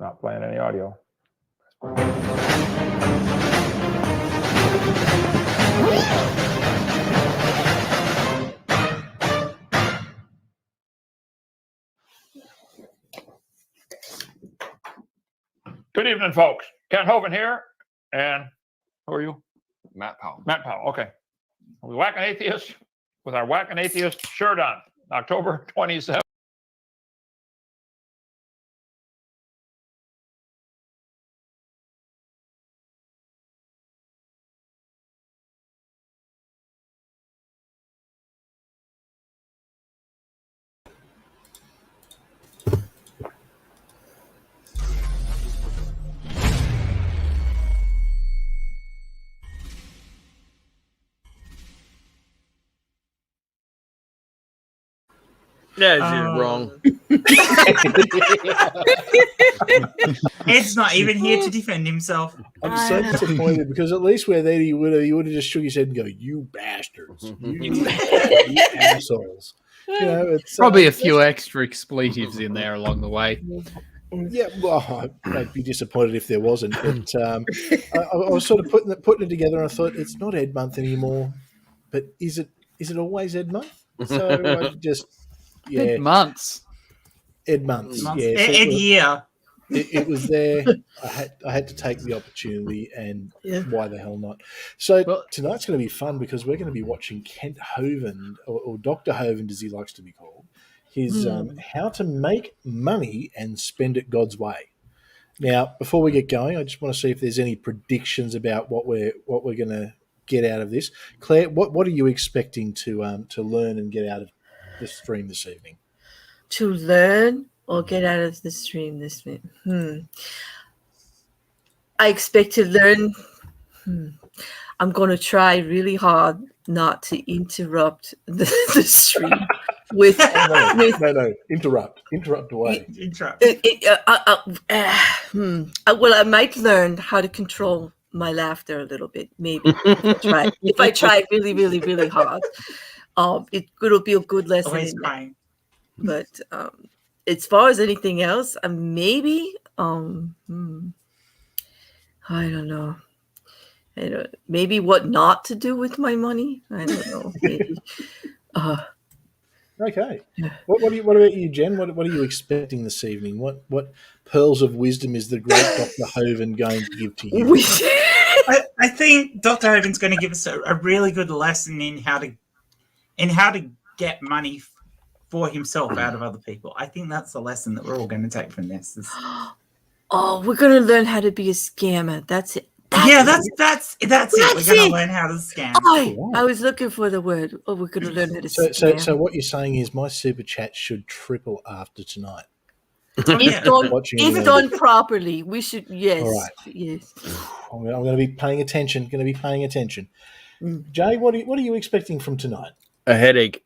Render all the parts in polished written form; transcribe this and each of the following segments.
Not playing any audio. Good evening, folks. Kent Hovind here. And who are you? Matt Powell. Matt Powell. Okay. We're Whacking Atheists with our Whacking Atheist shirt on, October 27th. No, wrong. Ed's not even here to defend himself. I'm so disappointed because at least where there you would have just shook his head and go, "You bastards, you assholes." You know, it's Probably a few extra expletives in there along the way. Yeah, well, I'd be disappointed if there wasn't. But I was sort of putting it together, and I thought it's not Ed Month anymore. But is it always Ed Month? So I just Ed Months. Ed Months. Yeah, Ed Year. It was there. I had to take the opportunity, and why the hell not? So tonight's going to be fun because we're going to be watching Kent Hovind, or Dr. Hovind as he likes to be called, his How to Make Money and Spend It God's Way. Now, before we get going, I just want to see if there's any predictions about what we're going to get out of this. Claire, what are you expecting to learn and get out of the stream this evening? To learn or get out of the stream this evening? I expect to learn. I'm going to try really hard not to interrupt the stream with. No, interrupt away. Well, I might learn how to control my laughter a little bit, maybe. If I try really, really, really hard, it'll be a good lesson. Always crying. But as far as anything else, maybe I don't know. Maybe what not to do with my money. I don't know. Maybe. Okay. What about you, Jen? What are you expecting this evening? What pearls of wisdom is the great Dr. Hovind going to give to you? I think Dr. Hovind's going to give us a really good lesson in how to get money for himself out of other people. I think that's the lesson that we're all going to take from this. We're going to learn how to be a scammer. That's it. That's it. We're going to learn how to scam. I was looking for the word. We're going to learn how to scam. So what you're saying is my super chat should triple after tonight. If done properly, we should. Yes. All right. Yes. I'm going to be paying attention. Jay, what are you expecting from tonight? A headache.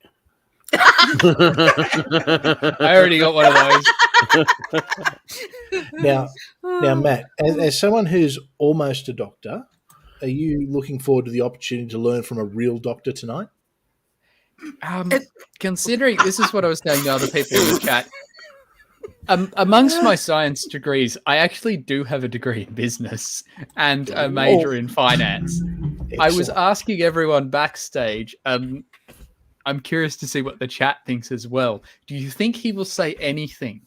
I already got one of those. Now, Matt, as someone who's almost a doctor, are you looking forward to the opportunity to learn from a real doctor tonight? Considering this is what I was saying to other people in the chat, amongst my science degrees, I actually do have a degree in business and a major in finance. Excellent. I was asking everyone backstage. I'm curious to see what the chat thinks as well. Do you think he will say anything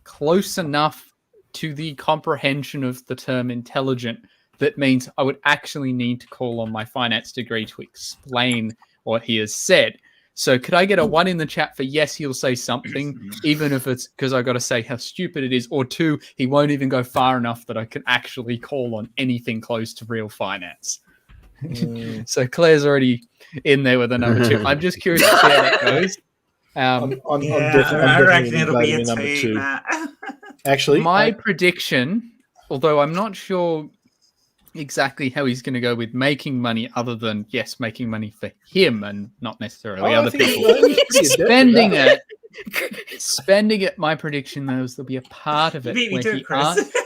close enough to the comprehension of the term intelligent that means I would actually need to call on my finance degree to explain what he has said? So could I get a 1 in the chat for yes, he'll say something, even if it's because I got to say how stupid it is, or 2, he won't even go far enough that I can actually call on anything close to real finance. So Claire's already in there with a number 2. I'm just curious to see how that goes. I reckon it'll be a number 2. Matt. Actually, my prediction, although I'm not sure exactly how he's going to go with making money, other than making money for him and not necessarily other people. Spending it. My prediction though is there'll be a part of it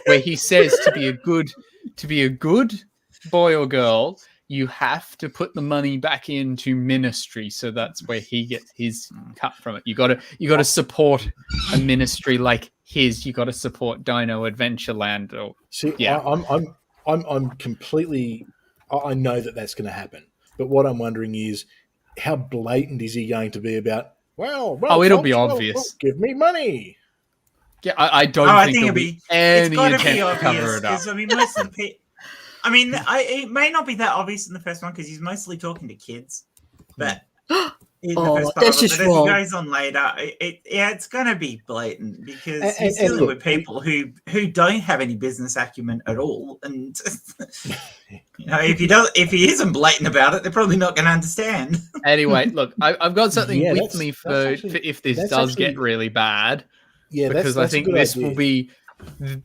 where he says to be a good boy or girl, you have to put the money back into ministry, so that's where he gets his cut from it. You got to support a ministry like his. You got to support Dino Adventureland. Or See, yeah, I'm completely. I know that that's going to happen, but what I'm wondering is, how blatant is he going to be about? Well, it'll folks, be obvious. well, give me money. Yeah, I don't I think think there'll it'll be it's any got to attempt be to cover obvious it up. because I mean, most of the people. I mean, it may not be that obvious in the first one because he's mostly talking to kids, but in the first part that's of it, just but as he wrong. goes on later, it's going to be blatant because he's And dealing look, with people who don't have any business acumen at all, and if he isn't blatant about it, they're probably not going to understand. Anyway, look, I've got something Yeah, with that's- me that's for actually- if this that's does actually- get really bad. Yeah, Because I that's a think good this idea. will be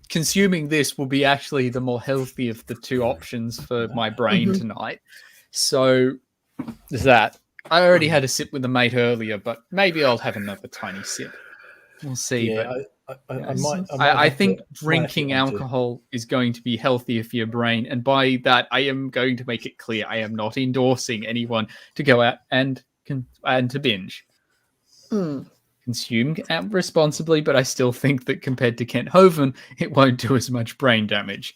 consuming this will be actually the more healthy of the two options for my brain tonight. So there's that. I already had a sip with a mate earlier, but maybe I'll have another tiny sip. We'll see. Yeah, But I might. I have to- think might have to drinking get onto- alcohol is going to be healthier for your brain, and by that, I am going to make it clear I am not endorsing anyone to go out and to binge. Consume responsibly, but I still think that compared to Kent Hovind, it won't do as much brain damage.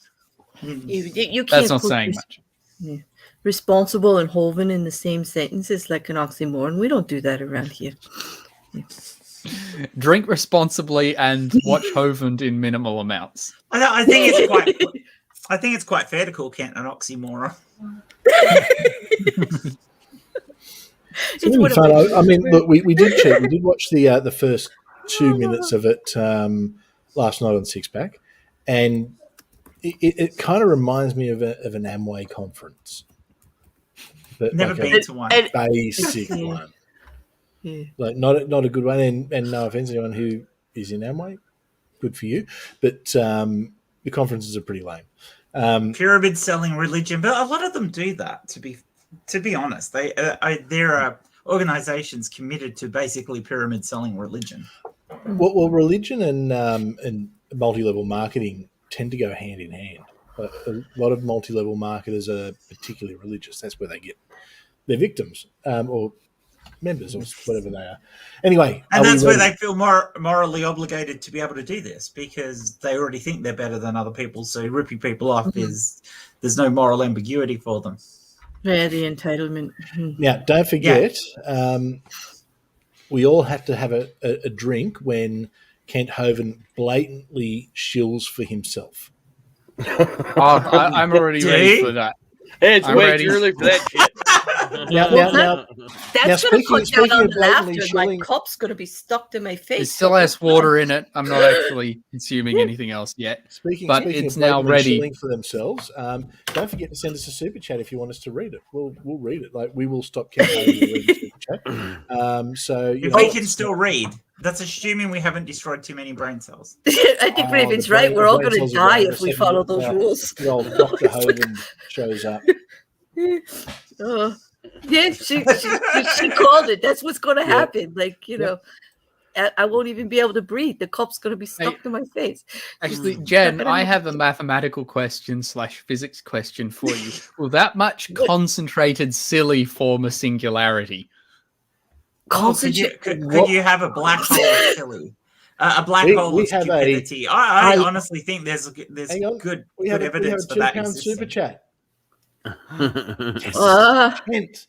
You can't That's not put saying much. responsible and Hovind in the same sentence. It's like an oxymoron. We don't do that around here. Drink responsibly and watch Hovind in minimal amounts. I think it's quite fair to call Kent an oxymoron. It's really fun. I mean, look, we did check. We did watch the first 2 minutes of it last night on Six Pack, and it kind of reminds me of an Amway conference. But Never like been to one. a basic Yeah. one, Yeah. like not a good one. And no offense to anyone who is in Amway, good for you, but the conferences are pretty lame. Pyramid selling religion, but a lot of them do that. To be honest, there are organizations committed to basically pyramid selling religion. Well, religion and multi-level marketing tend to go hand in hand. A lot of multi-level marketers are particularly religious. That's where they get their victims or members or whatever they are. Anyway, And that's where ready? they feel morally obligated to be able to do this because they already think they're better than other people. So ripping people off there's no moral ambiguity for them. Yeah, the entitlement. Now, don't forget, we all have to have a drink when Kent Hovind blatantly shills for himself. I'm already Do ready you? for that. Hey, it's I'm way ready. too early for that shit. Now, That's Now, going to cut speaking down on of the blatantly laughter. My shilling- cup's going to be stuck to my face. It still has water in it. I'm not actually consuming anything else yet. Speaking It's of now blatantly ready. shilling for themselves, don't forget to send us a super chat if you want us to read it. We'll read it. Like we will stop Kent Hovind to read the super chat. So you If know, we can still read, that's assuming we haven't destroyed too many brain cells. I think Raven's the right. brain- We're the all brain going to cells are die going. if we The follow second, those rules. the old Dr. Hovind shows up. Yeah, she called it. That's what's going to happen. Like, I won't even be able to breathe. The cup's going to be stuck to my face. Actually, Mm. Jen, But I I'm- have a mathematical question / physics question for you. Will that much concentrated silly form a singularity? Could you have a black hole of silly? A black We- hole we of have stupidity. I I- honestly think there's Hang on. good We have evidence a for that £2 existing. super chat. Kent,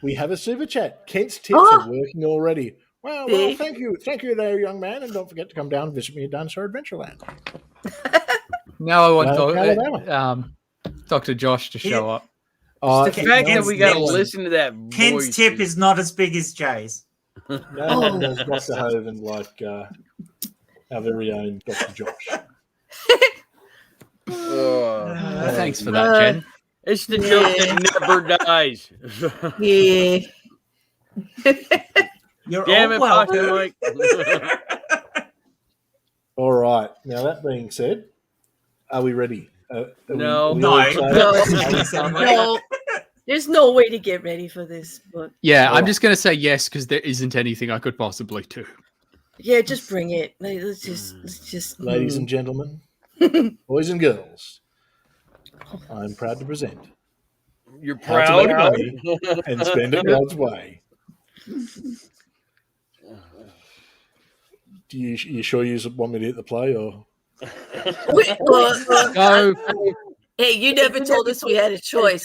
we have a super chat. Kent's tips are working already. Well, See? thank you there, young man, and don't forget to come down and visit me at Dinosaur Adventureland. Now I want Alabama. Dr. Josh to show up. The Okay, fact that Kent's we got to tips- listen to that Kent's voice tip is not as big as Jay's. No one knows Dr. Hovind like our very own Dr. Josh. Thanks for that, Jen. It's the joke that never dies. Yeah. You're Damn all it, welcome. Pocket Mike. All right. Now, that being said, are we ready? No. No. excited? No, there's no way to get ready for this. But Yeah, I'm Alright. just going to say yes because there isn't anything I could possibly do. yeah, just bring it. Like, let's just. Ladies and gentlemen, boys and girls, I'm proud to present You're How to proud. make money and spend it God's way. You sure you want me to hit the play or? Wait, Go. hey, you never told us we had a choice.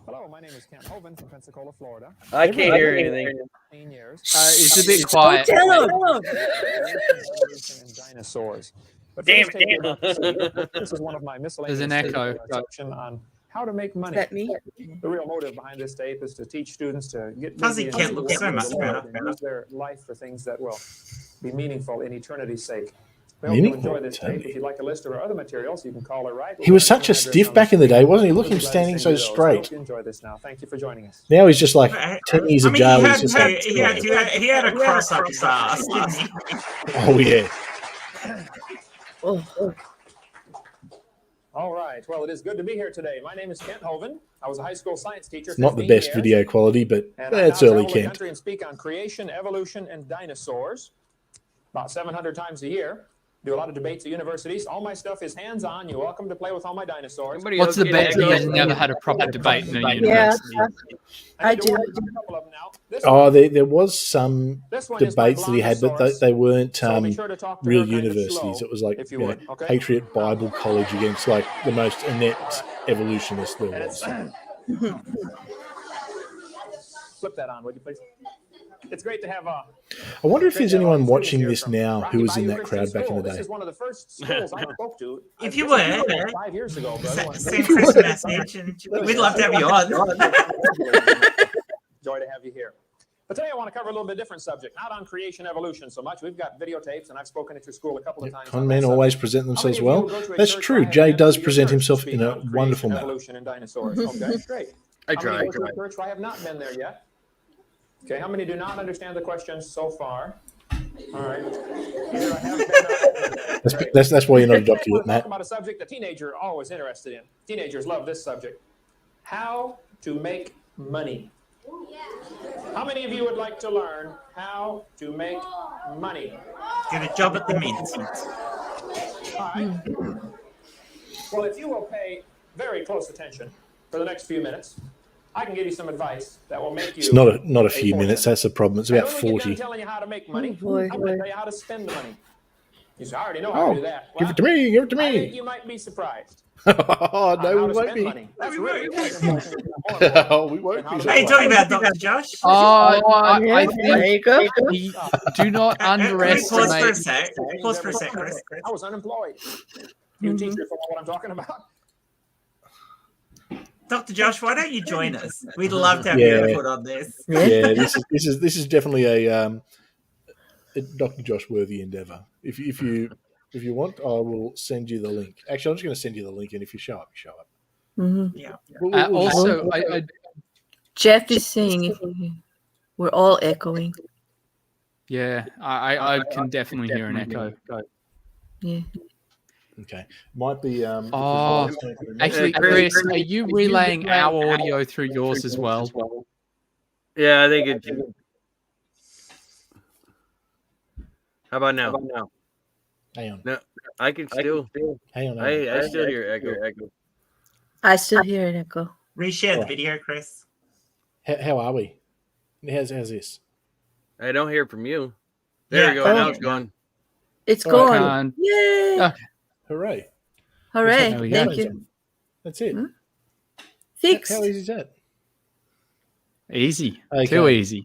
Hello, my name is Kent Hovind from Pensacola, Florida. I can't hear anything. 15 years. It's a bit Don't quiet. tell him. Evolution and dinosaurs. But Damn first, this is one of my miscellaneous There's an echo. section on how to make money. That me? The real motive behind this tape is to teach students to get Fuzzy busy Kent and looks so much better. use their life for things that will be meaningful in eternity's sake. We hope you'll Meaningful enjoy this tape. If you'd like a list of our other materials, you can call or write. He was such a stiff back in the day, wasn't he? Look at him standing so straight. Enjoy this now. Thank you for joining us. Now he's just like 10 years I of mean, jail. he He's just like, had a cross up his ass, didn't he? oh yeah. Oh. All right. Well, it is good to be here today. My name is Kent Hovind. I was a high school science teacher. It's not the 15 best years, video quality, but and I that's now early travel the Kent. country and speak on creation, evolution, and dinosaurs about 700 times a year. Do a lot of debates at universities. All my stuff is hands-on. You're welcome to play with all my dinosaurs. Somebody What's else the get bet he echo? has never had a proper debate in a Yeah, university? I need to do. work on a couple of them now. This Oh, one- there was some this one is my debates that he had, but blondosaurus, they weren't so be sure to talk to real her kind of universities. slow, It was like if you you know, would, okay? Patriot Bible College against like the most inept evolutionist there And was. flip that on, would you please? It's great to have a. I wonder if there's great to have anyone all the watching students this here from now Rocky who was in Bayou that Christian crowd back in School. the This day. is one of the first schools I spoke to. If you This was were, about 5 years ago, but I don't want to- Send Chris a message, and we'd love to have you on. Joy to have you here. But today I want to cover a little bit different subject, not on creation evolution so much. We've got videotapes, and I've spoken at your school a couple of times. Con on men that always subject. present How many themselves of you well. will go to a That's church true. where I have Jay been does to your present church to himself speak in a on creation, wonderful manner. Evolution and dinosaurs. Okay, great. I How many tried. go to a church where I have not been there yet? Okay, how many do not understand the questions so far? All right. Either I have been or I haven't been. Great. That's why you're not Today I adopted, want to talk Matt. about a subject a teenager always interested in. Teenagers love this subject. How to make money. How many of you would like to learn how to make money? Get a job at the mint. All right. Well, if you will pay very close attention for the next few minutes, I can give you some advice that will make you. It's not a few fortune. minutes. That's the problem. It's And about when we get done 40. telling you how to make money, Oh, boy. I'm going to tell you how to spend the money. You say, I already know how to do that. Give it to me. Give it to I think me. you might be surprised. Oh, on no, how we to won't spend be. money. That's We really won't. Oh, we won't be. Are you talking about Dr. Josh? Oh, I There think you go. he, do not Can we pause for a underestimate. sec? Pause for a sec, Chris. I was unemployed. You teachers know what I'm talking about? Dr. Josh, why don't you join us? We'd love to have Yeah. your input on this. Yeah, this is definitely a Dr. Josh worthy endeavor. If you want, I will send you the link. Actually, I'm just going to send you the link, and if you show up, you show up. Mhm. Yeah. We'll just- Also, I Jeff is saying we're all echoing. yeah, I can definitely hear an echo. Yeah. okay, might be. Oh, actually, Chris, are you relaying our audio through yours as well? Yeah, I think it. How about now? hang on, I can still. hang on. I still hear echo. I still hear an echo. Reshare the video, Chris. How are we? How's this? I don't hear from you. There Yeah. we go. Oh. Now it's gone. It's Oh, gone. Can't- Yay! Okay. Hooray! Hooray! There we go. Thank you. That's it. Hmm? Fixed. How easy is that? Easy, Okay. too easy.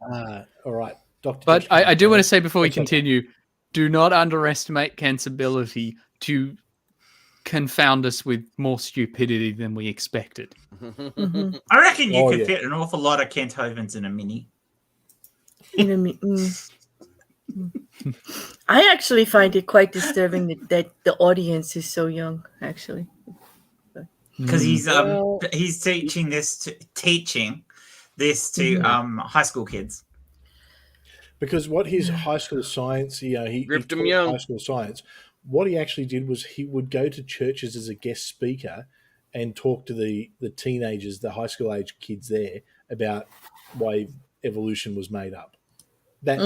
All right, Doctor. But I do want to say before we continue, do not underestimate Kent's ability to confound us with more stupidity than we expected. Mhm. I reckon you Oh, could yeah. fit an awful lot of Kent Hovinds in a mini. I actually find it quite disturbing that the audience is so young. Actually, Because Well- he's teaching this to high school kids. Because what his high school science, he Gripped him taught young. high school science. What he actually did was he would go to churches as a guest speaker and talk to the teenagers, the high school age kids there, about why evolution was made up. That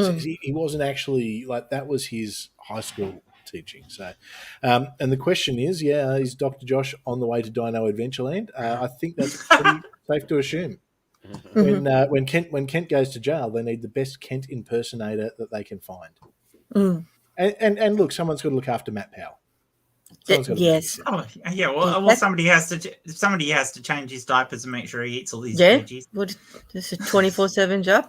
he wasn't actually like that was his high school teaching. So, and the question is, is Dr. Josh on the way to Dino Adventureland? I think that's pretty safe to assume. When Kent goes to jail, they need the best Kent impersonator that they can find. And look, someone's got to look after Matt Powell. Yes. Oh, yeah. Well, somebody has to change his diapers and make sure he eats all these Yeah. veggies. This is a 24/7 job.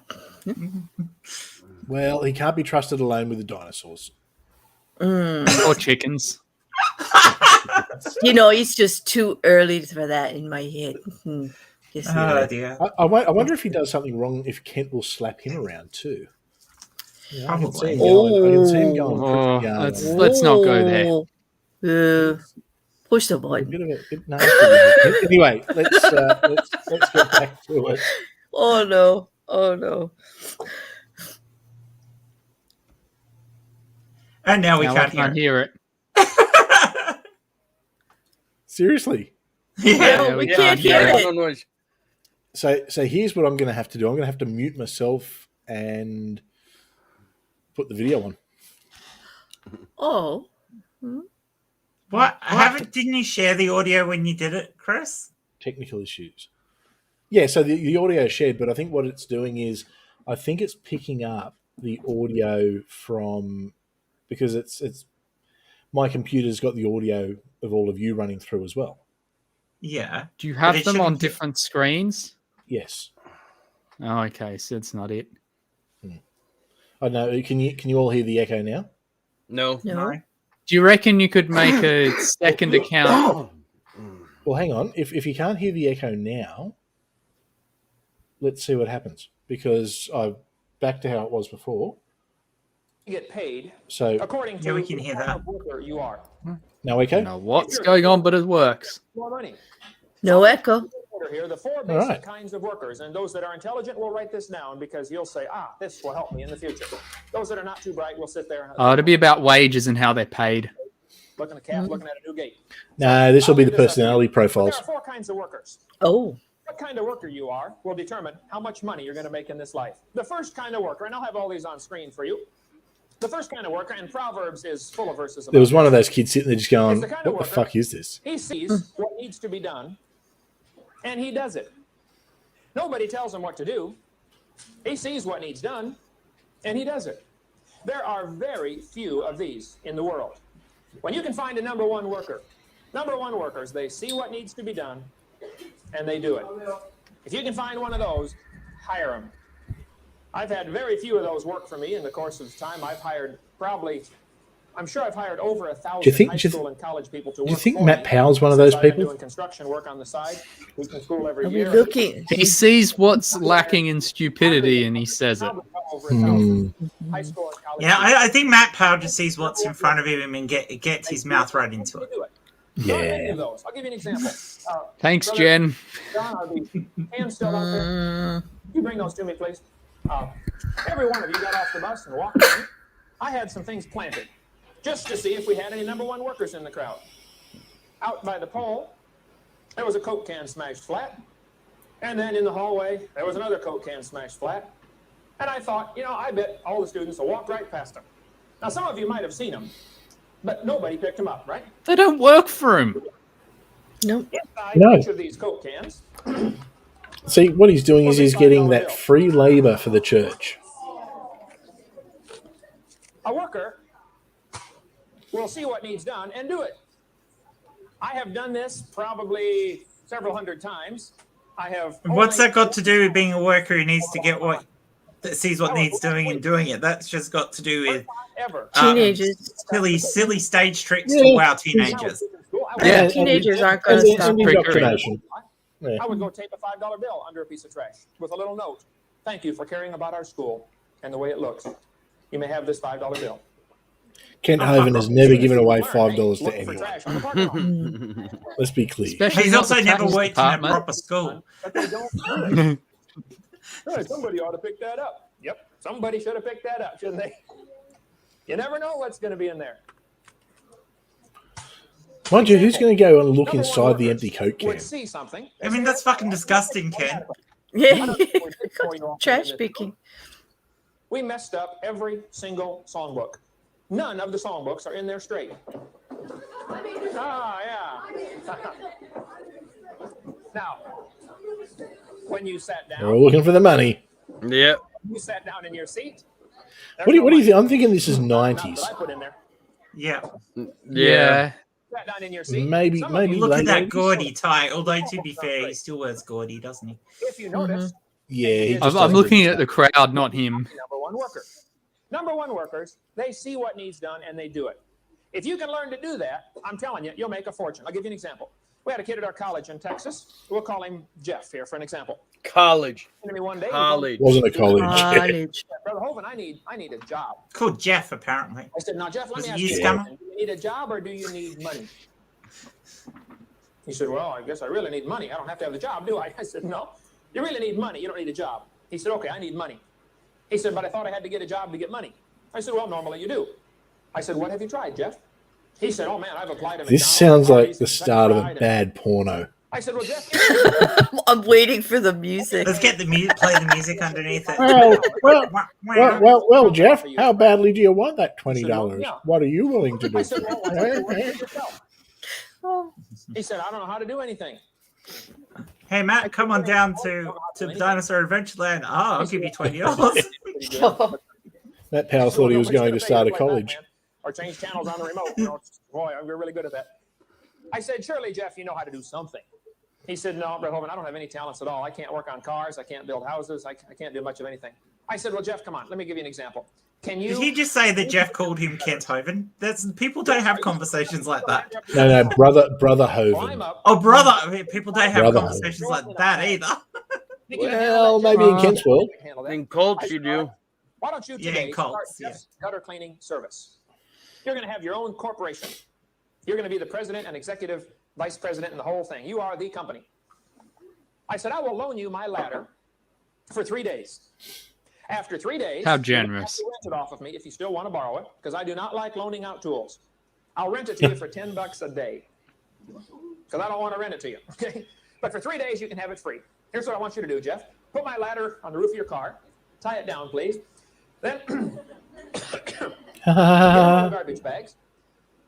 Well, he can't be trusted alone with the dinosaurs. Or chickens. It's just too early for that in my head. Yes, Oh, dear. I wonder if he does something wrong, if Kent will slap him around too. I can see him going pretty let's not go there. Push the a button. bit nasty. Anyway, let's get back to it. Oh no. And now we Now can't I can't hear it. Seriously. Yeah, we can't hear I it. don't know. So here's what I'm going to have to do. I'm going to have to mute myself and put the video on. Oh. What? Didn't you share the audio when you did it, Chris? Technical issues. Yeah, so the audio is shared, but I think what it's doing is I think it's picking up the audio from, because it's my computer's got the audio of all of you running through as well. Yeah. Do you have it them on shouldn't- different screens? Yes. Oh, okay, so it's not it. I know. Can you all hear the echo now? No. No. Do you reckon you could make a second account? Well, hang on. If you can't hear the echo now, let's see what happens, because I'm back to how it was before. You get paid So according to Yeah, we can the hear kind that. of worker you are. no I echo. don't know what's going on, but it works. More money. No echo. Here, the four basic right. kinds of workers, and those that are intelligent will write this down because you'll say, this will help me in the future. Those that are not too bright will sit there and It'll be about wages and how they're paid. looking at a cat, looking at a new gate. No, this will be the I'll leave this up to you. personality But there profiles. are four kinds of workers. Oh. What kind of worker you are will determine how much money you're going to make in this life. The first kind of worker, and I'll have all these on screen for you. The first kind of worker, and Proverbs is full of verses about There was one this. of those kids sitting there just going, It's the kind "What of the worker- fuck is this?" He sees what needs to be done, and he does it. Nobody tells him what to do. He sees what needs done, and he does it. There are very few of these in the world. When you can find a number one worker, number one workers, they see what needs to be done, and they do it. If you can find one of those, hire them. I've had very few of those work for me in the course of time. I've hired I'm sure I've hired over 1,000 high school and college people to work. Do you think for Matt me. Powell's one of those Since I've been people? doing construction work on the side, teaching school every Are we year. looking? He sees what's lacking in stupidity and he says it. Probably over 1,000 high school and college Yeah, people. I think Matt Powell just sees what's in front of him and gets his mouth right into it. Do it. Yeah. I'll give you an example. Thanks, Brother Jen. John, are the hands still out there? You bring those to me, please. Every one of you got off the bus and walked in. I had some things planted just to see if we had any number one workers in the crowd. Out by the pole, there was a Coke can smashed flat. And then in the hallway, there was another Coke can smashed flat. And I thought, I bet all the students will walk right past them. Now, some of you might have seen them, but nobody picked them up, right? They don't work for him. Nope. Inside No. each of these Coke cans, See, what he's doing is he's getting that free labor for the church. a worker will see what needs done and do it. I have done this probably several hundred times. I have. What's that got to do with being a worker who needs to get that sees what needs doing and doing it? That's just got to do with Ever. Teenagers. silly stage tricks to wow teenagers. Yeah. Teenagers aren't going to And stop. indoctrination. Yeah. I would go tape a $5 bill under a piece of trash with a little note. Thank you for caring about our school and the way it looks. You may have this $5 bill. Kent Hovind has never given away $5 to Look for anyone. trash on the parking lot. Let's be clear. Especially He's not also the never tax worked in a department. proper school. But they don't do it. Hey, somebody ought to pick that up. Yep, somebody should have picked that up, shouldn't they? You never know what's going to be in there. Mind you, who's going to go and look Number one inside the workers empty Coke can? would see something. I mean, that's fucking disgusting, Ken. Yeah. Trash picking. We messed up every single songbook. None of the songbooks are in there straight. Ah, yeah. Now, when you sat They're all down, looking for the money. Yep. you sat down in your seat. What do you think? I'm thinking this is Not that 90s. I put in there. Yeah. Yeah. Sat down in your seat. Maybe Some of you Look at late that 80s. gaudy tie. Although, to be fair, he still wears gaudy, doesn't he? If you notice, Yeah, he just I'm doesn't looking do at the crowd, not him. number one worker. Number one workers, they see what needs done and they do it. If you can learn to do that, I'm telling you, you'll make a fortune. I'll give you an example. We had a kid at our college in Texas. We'll call him Jeff here for an example. College. And me one day, College. Wasn't a college. College. Brother Hovind, I need a job. Called Jeff, apparently. I said, now Jeff, let Was me it ask you, you a Scammer? question. Do you need a job or do you need money? He said, well, I guess I really need money. I don't have to have the job, do I? I said, no, you really need money. You don't need a job. He said, okay, I need money. He said, but I thought I had to get a job to get money. I said, well, normally you do. I said, what have you tried, Jeff? He said, oh man, I've applied to This McDonald's, sounds like Hardee's, the and start of a Petrified, bad porno. I said, well, Jeff, I'm waiting for the music. Let's get the music, play the music underneath it. Well, Jeff, how badly do you want that $20? Yeah. What are you willing to do? I said, well, why don't you work for yourself? He said, I don't know how to do anything. Hey, Matt, come on down to Dinosaur Adventureland. Oh, I'll give you $20. Matt Powell thought he was going to start a college. Or change channels on the remote. You know, boy, we're really good at that. I said, surely, Jeff, you know how to do something. He said, no, Brother Hovind, I don't have any talents at all. I can't work on cars. I can't build houses. I can't do much of anything. I said, well, Jeff, come on. Let me give you an example. Can you... Did he just say that Jeff called him Kent Hovind? People don't have conversations like that. No, brother Climb Hovind. up. Oh, brother. I mean, people don't have Brother conversations like that either. Well, maybe in Kent's world. In Colts, you do. Why don't you Yeah, today in start Colts, yeah. Jeff's gutter cleaning service? You're going to have your own corporation. You're going to be the president and executive vice president and the whole thing. You are the company. I said, I will loan you my ladder for 3 days. After 3 days, How you have generous. to rent it off of me if you still want to borrow it, because I do not like loaning out tools. I'll rent it to you for $10 a day, because I don't want to rent it to you. Okay, but for 3 days you can have it free. Here's what I want you to do, Jeff. Put my ladder on the roof of your car. Tie it down, please. Then get all the garbage bags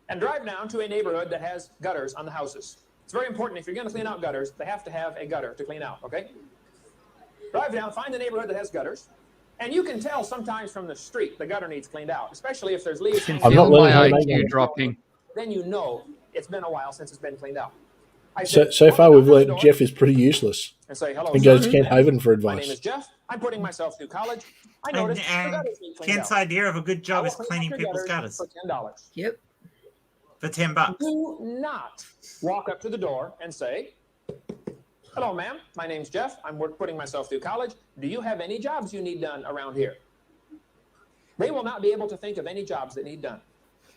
and drive down to a neighborhood that has gutters on the houses. It's very important. If you're going to clean out gutters, they have to have a gutter to clean out, okay? Drive down, find the neighborhood that has gutters, and you can tell sometimes from the street the gutter needs cleaned out, especially if there's leaves. Can I'm not feel my learning how to make IQ money. dropping. Then you know it's been a while since it's been cleaned out. I So said, so far, walk we've down to the learned door Jeff is pretty useless. and say, hello, And goes to sir. Kent Hovind for My name is advice. Jeff. I'm putting myself through college. I And, noticed your gutters need cleaned Kent's out. idea of a good I job will is clean out cleaning your people's gutters for $10. Yep. for $10. Do not walk up to the door and say, hello, ma'am. My name's Jeff. I'm putting myself through college. Do you have any jobs you need done around here? They will not be able to think of any jobs that need done.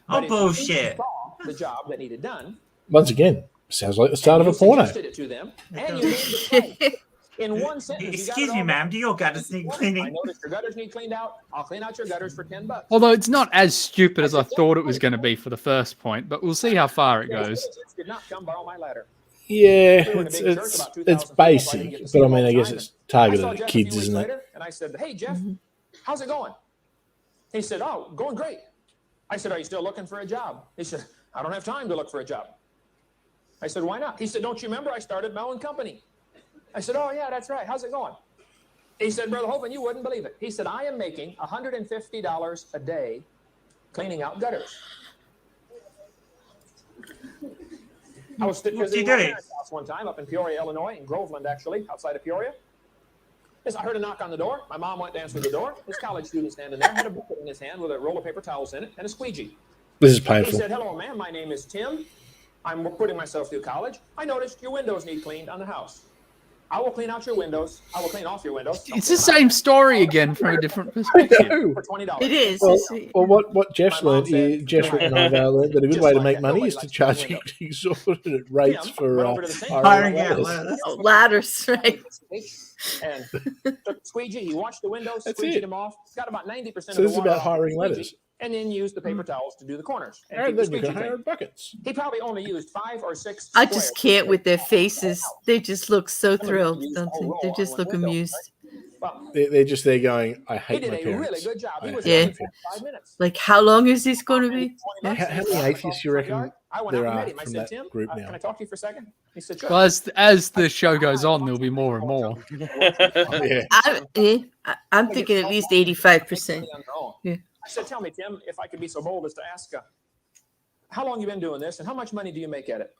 Oh, But if you bullshit. saw the job that needed done, Once again, sounds like the start of you a porno. suggested it to them, and you named it right. In one sentence, you got Excuse it me, all ma'am. done. Do your gutters need I cleaning? noticed your gutters need cleaned out. I'll clean out your gutters for $10. Although it's not as stupid as I thought it was going to be for the first point, but we'll see how far it goes. Did not come borrow my ladder. Yeah, We were in a it's big church, it's about 2,000 it's people. I didn't basic, get to see but I them mean, all I the guess time. it's I targeted saw at Jeff a kids, few weeks isn't it? later, and I said, hey, Jeff, how's it going? He said, oh, going great. I said, are you still looking for a job? He said, I don't have time to look for a job. I said, why not? He said, don't you remember I started my own company? I said, oh, yeah, that's right. How's it going? He said, Brother Hovind, you wouldn't believe it. He said, I am making $150 a day cleaning out gutters. I was What do you visiting my do? parents' house one time up in Peoria, Illinois, in Groveland, actually, outside of Peoria. Yes, I heard a knock on the door. My mom went to answer the door. This college student standing there had a bucket in his hand with a roll of paper towels in it and a squeegee. This is He painful. said, hello, ma'am. My name is Tim. I'm putting myself through college. I noticed your windows need cleaned on the house. I will clean out your windows. I will clean off your windows. It's the same story again from a different perspective. No. For $20. It is. Well, It's- well, what Jeff's My mom learned, said, Jeff's and I've learned that a good just way to like make that, money nobody is to likes charge window. exorbitant rates Tim for went over to the sink. Hiring out ladders. ladders. Oh, ladders, right? And took the squeegee. He washed the windows, That's squeegeed it. them off. Got about 90% of So the this is water about off the hiring squeegee, ladders. and then used the paper towels to do the corners. And keep And the then you can squeegee hire clean. buckets. He probably only used 5 or 6 I just squares. can't with their faces. They just look so Some of them thrilled, used don't a whole they? roll They on just one look window, amused. Well, They're just there going, I he hate did my a parents. really good job. He I was hate Yeah. my done in parents. 5 minutes. Like, how long is this going to be? $20. How many atheists you reckon I went there out and are met him. I from said, that Tim, group can now? I talk to you for a second? He said, sure. Well, as the show goes on, there'll be more and more. Yeah. I'm thinking at least 85%. Yeah. I said, tell me, Tim, if I could be so bold as to ask, how long you been doing this and how much money do you make at it?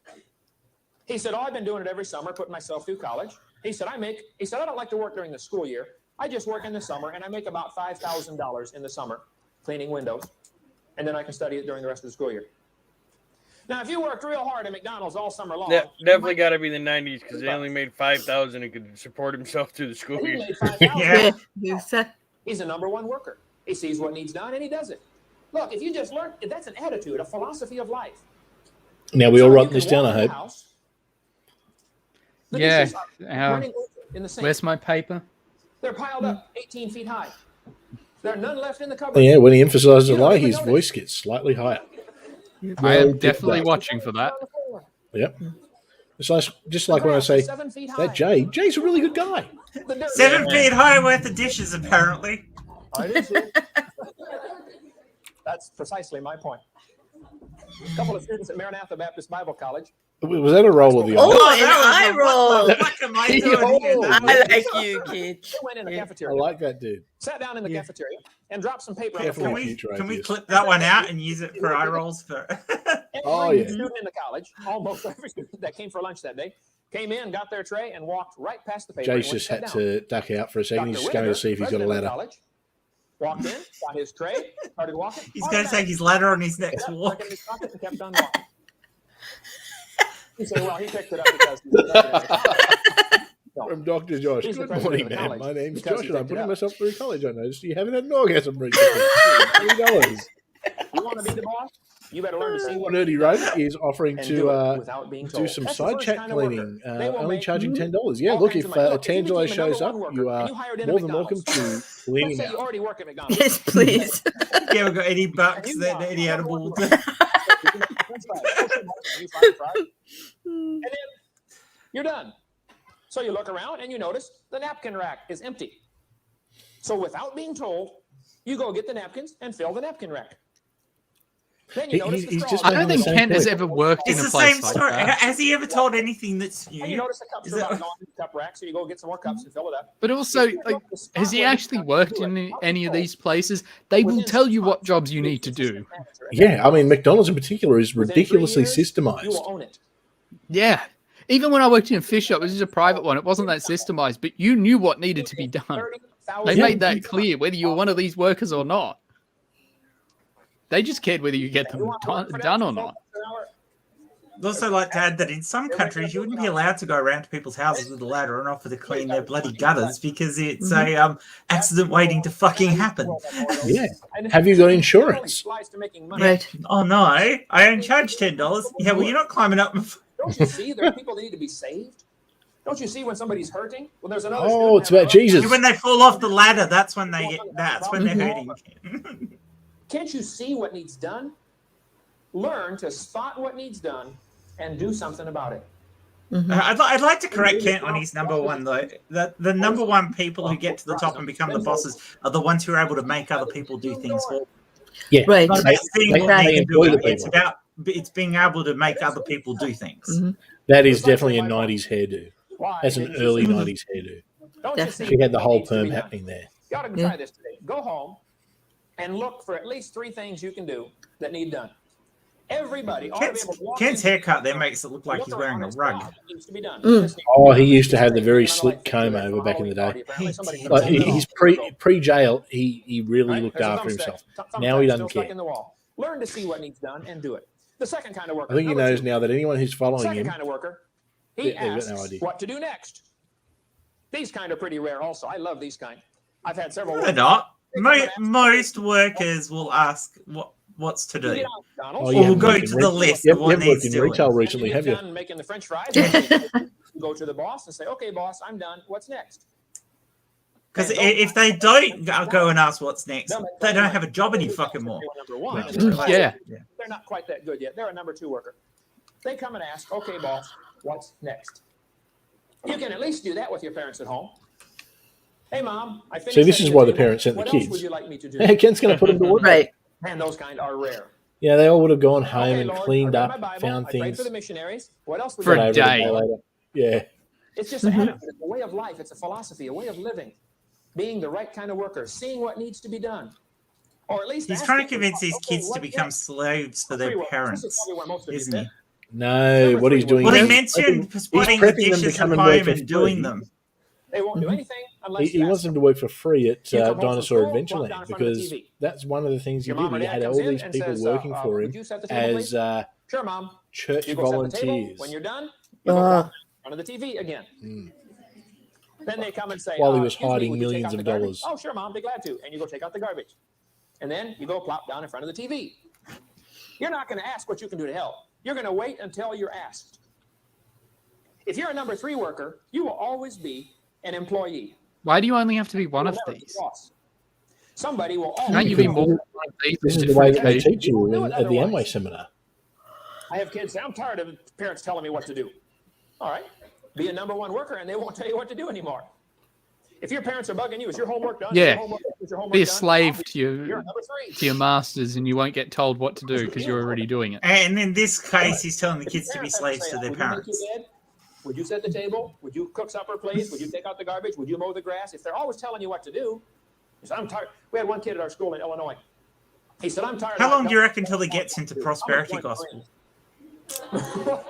He said, oh, I've been doing it every summer, putting myself through college. He said, I don't like to work during the school year. I just work in the summer, and I make about $5,000 in the summer cleaning windows, and then I can study it during the rest of the school year. Now, if you worked real hard at McDonald's all summer long, Definitely got to be the 90s because they only made 5,000 and could support himself through the school he year. made $5,000. Yeah. Yeah. He's a number one worker. He sees what needs done, and he does it. Look, if you just learn, that's an attitude, a philosophy of life. Now we all So you write can this down, walk I in the hope. house, the Yeah. dishes are running over in the sink. Where's my paper? They're piled up 18 feet high. There are none left in the cupboard. Oh, yeah, when he emphasizes a You don't lie, even his notice. voice gets slightly higher. I am Well, definitely good. watching for that. Yep. It's like, just like when I say, 7 feet high. that Jay's a really good guy. The dirt- 7 feet high worth of dishes, apparently. I do see. That's precisely my point. A couple of students at Maranatha Baptist Bible College. Was that a roll of the Oh, eye? an eye roll. What the fuck am I doing here? I like you, kid. They went in the I cafeteria, like that dude. sat down in the cafeteria, and dropped some paper on the Careful. floor. Can we clip that one out and use it for eye rolls? For Oh, Every yeah. student in the college, almost every student that came for lunch that day, came in, got their tray, and walked right past the paper. Jay's and went just and had sat down. to duck out for a second. He's Dr. just going to Whittaker, see if he's got a president of the ladder. college, walked in, got his tray, started walking. he's going to take his ladder on his next Yep, walk. stuck it in his pocket and kept on walking. He said, well, he picked it up because he's the president of the college. No. From Dr. Josh. He's the Good president morning, of the man. college My name's because Josh, he and I'm picked it putting up. myself through college. I noticed you haven't had an orgasm recently. $20. You want to be the boss? You better learn to see what Nerdy Road is offering and to do it without being told. do some That's the side first chat kind of worker. cleaning, They will only make charging $10. Yeah, all look, kinds if of money. Look, if you Tangelo became a shows number up, one worker you and are you hired in more at than welcome McDonald's, to clean let's him say out. you already work at McDonald's. Yes, please. Yeah, we've got any bucks that any edible. And then you're done. So you look around and you notice the napkin rack is empty. So without being told, you go get the napkins and fill the napkin rack. Then you notice the He's straws. just I don't making think the same Kent has point. ever worked in It's a the place same like story. that. Has he ever told anything that's new? And you notice the cups Is are it- about gone in the cup rack, so you go get some more cups and fill it up. But also, like, has he actually worked in any of these places? They will tell you what jobs you need to do. Yeah, I mean, McDonald's in particular is Within 3 ridiculously years, You systemized. will own it. Yeah. Even when I worked in a fish shop, this is a private one. It wasn't that systemized, but you knew what needed to be done. They 30,000 made that clear, whether you were one of these workers or not. They just cared whether you get them done or not. I'd also like to add that in some countries you wouldn't be allowed to go around to people's houses with a ladder and offer to clean their bloody gutters because it's a accident waiting to fucking happen. Yeah. Have you got insurance? Right. Oh no, I only charge $10. Yeah, well you're not climbing up. Don't you see there are people that need to be saved? Don't you see when somebody's hurting? When there's another Oh, student it's about having a- Jesus. When they fall off the ladder, that's when they get. That's when they're hurting. Can't you see what needs done? Learn to spot what needs done and do something about it. I'd like to correct Kent on his number one though. The number one people who get to the top and become the bosses are the ones who are able to make other people do things for them. Yeah. Right. Not about seeing what they they can do. employ the It's people. about being able to make other people do things. That is definitely a 90s hairdo. Why That's an didn't you early see- 90s hairdo. Don't you see She had the what whole needs to perm be done? happening there. You ought to try this today. Go home and look for at least 3 things you can do that need done. Everybody ought to be able to walk Kent's in- haircut there makes it look like look he's wearing around a and say, rug. "Oh, that needs to be done." Mm. This needs Oh, to be he done. used to have the very This needs to be slick done. comb Like, over back in the Halloween day. party, apparently somebody He comes Like in did. and he's goes, pre-jail, he really right? looked There's a after thumbstick. himself. Thumbtack's Now he doesn't still stuck care. in the wall. Learn to see what needs done and do it. The second kind of worker. I think he number knows 2. now that anyone who's following Second him, kind of worker. He they've got asks no idea. what to do next. These kind are pretty rare also. I love these kind. I've had several. They're not. Most workers will ask what's to You do. get out, Donald. Oh, Or you we'll haven't go worked to in the retail- list you of what haven't worked needs in doing. retail After recently, you have get you? done making the French fries, you go to the boss and say, "Okay, boss, I'm done. What's next?" Because if they don't go and ask what's next, they don't have a job any fucking more. Number 1. Yeah. They're not quite that good yet. They're a number 2 worker. They come and ask, "Okay, boss, what's next?" You can at least do that with your parents at home. Hey, Mom, I finished See, this setting is why the table. parents sent the What else would kids. you like me to do? Hey, Kent's going to put them to work. Right. Man, those kind are rare. Yeah, they all would have gone home Okay, and Lord, cleaned I read up, my Bible, found I prayed things. for the missionaries. What else would For you a like Went me to over day. the do? later. Yeah. It's just an attitude, it's a way of life, it's a philosophy, a way of living, being the right kind of worker, seeing what needs to be done. Or at least He's asking trying to for convince what- these okay, kids to what become next? slaves for Free their workers. This is parents, probably where most of you isn't fit. he? No, Number what he's three, doing Well, he is mentioned he's putting the prepping them to dishes at come and work home for and doing free. them. They won't do anything unless He you wants ask them them. to work for free at You come home from Dinosaur school, plop Adventureland down in front of the because TV. that's one of the things he Your did. mom or He dad had comes all in these and people says, working for would him you set the table, as please? Sure, Mom. church You go set the table. volunteers. When you're done, you go Ah. plop in front of the TV again. Mm. Then they come and say, While he was excuse me, hiding would you take millions out of the garbage? dollars. Oh, sure, Mom, be glad to. And you go take out the garbage. And then you go plop down in front of the TV. You're not going to ask what you can do to help. You're going to wait until you're asked. If you're a number 3 worker, you will always be an employee. Why do you only have to be one You of will never be these? a boss. Somebody will always Can't you be more than one of these? This on is the way that different they occasions? teach you Do it at the otherwise. Amway seminar. I have kids say, I'm tired of parents telling me what to do. All right, be a number 1 worker and they won't tell you what to do anymore. If your parents are bugging you, is your homework done? Yeah. Is your homework, is your homework Be a done? slave to You're your a number 3. to your masters, and you won't get told what to do because you're already doing it. And in this case, he's telling the If kids your to be parents have slaves say, to their would you make parents. your bed? Would you set the table? Would you cook supper, please? Would you take out the garbage? Would you mow the grass? If they're always telling you what to do, he said, I'm tired. We had one kid at our school in Illinois. He said, I'm tired. How of long do you telling reckon till he gets into prosperity I'm a gospel?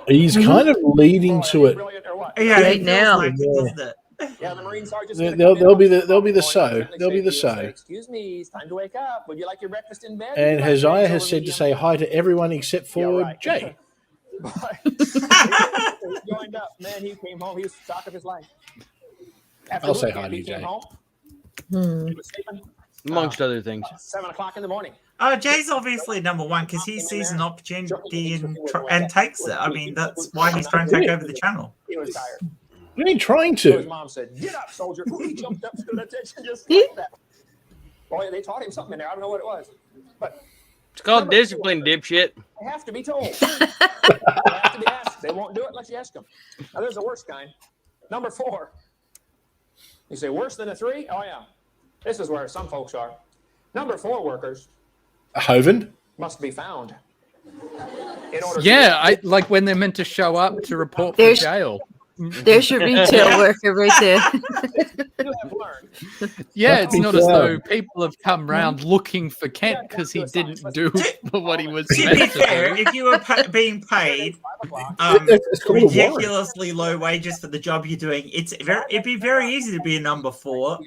He's kind of leading Boy, to are you it. brilliant or what? Yeah, Right it feels now. like it, doesn't it? Yeah, the Marine sergeant's They'll- gonna they'll- come in they'll be once the- in a they'll be the while, so. gently They'll be shake the you and so. say, excuse me, it's time to wake up. Would you like your breakfast in bed? Would And you like Hosea eggs has over said to medium? say hi to everyone except for Yeah, right. Jay. But he joined up, man. He came home. He was the shock of his life. After I'll boot say camp, hi to he you, came Jay. home. Hmm. He was sleeping. Amongst other things. 7 o'clock in the morning. Oh, Jay's obviously number 1 because he sees an opportunity and takes it. I mean, that's why he's trying to take over the channel. He was tired. What are you trying So his to? mom said, "Get up, soldier." He jumped up, stood at attention, just like that. Boy, they taught him something in there. I don't know what it was, but It's called discipline, dipshit. they have to be told. They have to be asked. They won't do it unless you ask them. Now, there's a worse kind. Number 4. You say, worse than a 3? Oh, yeah. This is where some folks are. Number 4 workers Hovind? must be found. In order Yeah, I like when they're meant to show up to report for There's- jail. There's your retail worker right there. you have learned. Yeah, Must it's be not as fair. though people have come round looking for Kent because he didn't do what he was To be meant to fair, do. if you were being paid 5 o'clock. It's called a warrant. ridiculously low wages for the job you're doing, it'd be very easy to be a number 4.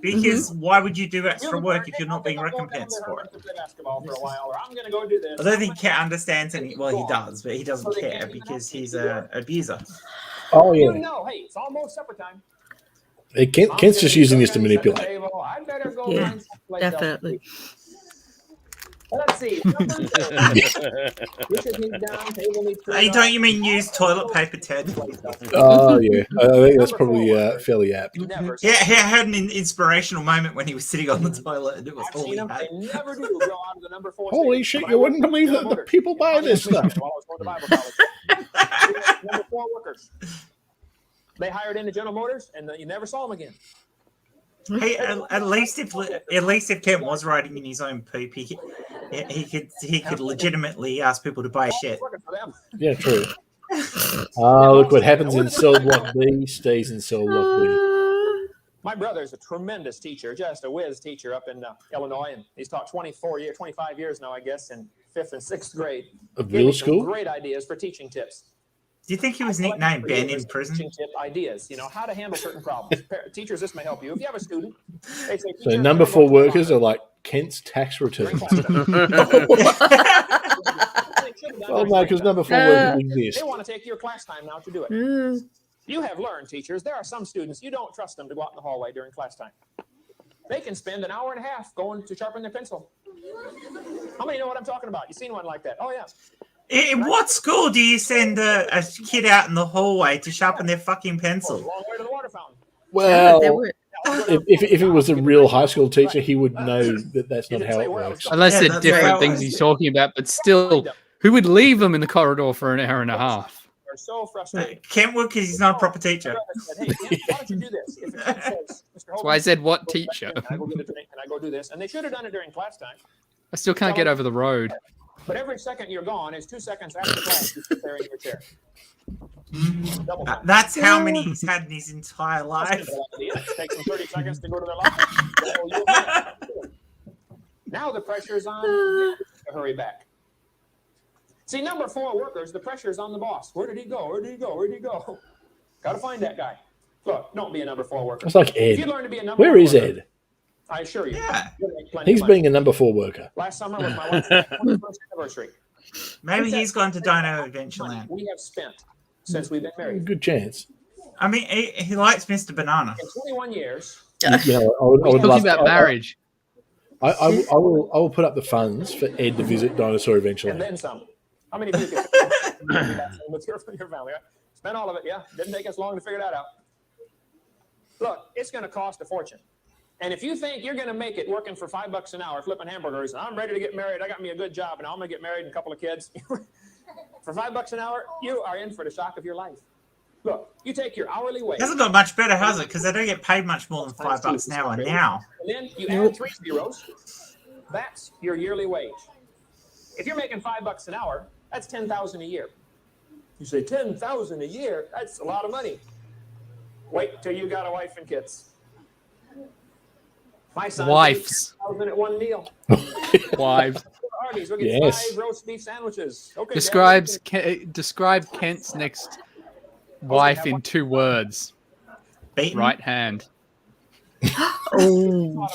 Because why would you do extra work if you're not being recompensed for it? Basketball for a while, or I'm going to go do this. I don't think Kent understands any. Well, he does, but he doesn't care because he's an abuser. Oh, You yeah. know, hey, it's almost supper time. Hey, Kent's just using this to manipulate. I better go Yeah, find someplace else to definitely. eat. Let's see. Dishes need done, table needs cleared Hey, up. don't you mean use toilet paper, Ted? Oh, yeah. I think that's probably fairly apt. Never. Yeah, he had an inspirational moment when he was sitting on the toilet and it was I've all seen he them. had. They never do go out of the number 4. Holy shit, you wouldn't believe that the people buy this stuff. While I was going to Bible college. Number 4 workers. They hired into General Motors, and you never saw them again. Hey, at least if Kent was riding in his own poop, he could legitimately ask people to buy shit. Working for them. Yeah, true. Look what happens in cell block B stays in cell block B. My brother's a tremendous teacher, just a whiz teacher up in Illinois, and he's taught 25 years now, I guess, in 5th and 6th grade. Of Gave me real some school? Great ideas for teaching tips. Do you think he was nicknamed Ben in prison? Teaching tip ideas, how to handle certain problems. Teachers, this may help you. If you have a student, they say, So "Teacher, number I'm 4 gonna go to workers the are like Kent's tax during returns. class time." Well, no, because number 4 workers exist. They want to take your class time now to do it. Mm. You have learned, teachers, there are some students, you don't trust them to go out in the hallway during class time. They can spend an hour and a half going to sharpen their pencil. How many know what I'm talking about? You've seen one like that? Oh, yeah. In what school do you send a kid out in the hallway to sharpen their fucking It's a pencil? long way to the water fountain. Well, They were- if he was a real high school teacher, he would know that that's not how it works. Unless Yeah, they're that's different right. things he's talking about, but still, who would leave them in the corridor for an hour and a half? are so frustrated. Kent would because he's not a proper teacher. Said, hey, Kent, why don't you do this? If a kid says, Mr. That's why I said, what teacher? Can I go get a drink? Can I go do this? And they should have done it during class time. I still can't get over the road. But every second you're gone is 2 seconds after class. You sit there in your chair. Double time. That's how many he's had in his entire life. It takes them 30 seconds to go to their life. Now the pressure is on you to hurry back. See, number 4 workers, the pressure is on the boss. Where did he go? Where did he go? Where did he go? Got to find that guy. Look, don't be a number 4 worker. It's like If you Ed. learn to be a number Where 4 is worker, Ed? I assure you. Yeah. you'll make plenty He's of money. being a number 4 worker. Last summer was my wife's 21st anniversary. Maybe he's gone to Dino Money Adventureland. we have spent since we've been married. Good chance. I mean, he likes Mr. Banana. In 21 years, You know, I would Talking love about marriage. I will put up the funds for Ed to visit Dinosaur and eventually. then some. How many of you can with your family? Right? Spent all of it, yeah. Didn't take us long to figure that out. Look, it's going to cost a fortune. And if you think you're going to make it working for $5 an hour, flipping hamburgers, and I'm ready to get married, I got me a good job, and I'm going to get married and a couple of kids. For $5 an hour, you are in for the shock of your life. Look, you take your hourly wage. It hasn't got much better, has it? Because they don't get paid much more than $5 an hour now. And then you add 3 zeros. That's your yearly wage. If you're making $5 an hour, that's $10,000 a year. You say $10,000 a year? That's a lot of money. Wait till you got a wife and kids. My son Wives. $10,000 at one meal. Wives. Arby's, we'll get Yes. 5 roast beef sandwiches. Okay, Describe Kent's next wife in 2 words. Beaten. Right hand. Oh,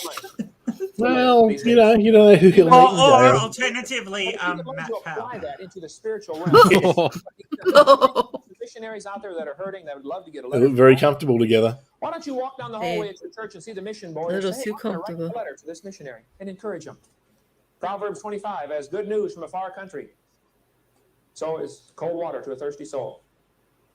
Well, you know who he'll meet in Or jail. alternatively, Matt apply Powell. that into the spiritual realm. Missionaries out there that are hurting, that would love to get a They letter. look very comfortable together. Why don't you walk down the hallway at your church and see the mission board and Little say, hey, too I'm gonna write comfortable. a letter to this missionary and encourage him. Proverbs 25, as good news from a far country, so is cold water to a thirsty soul.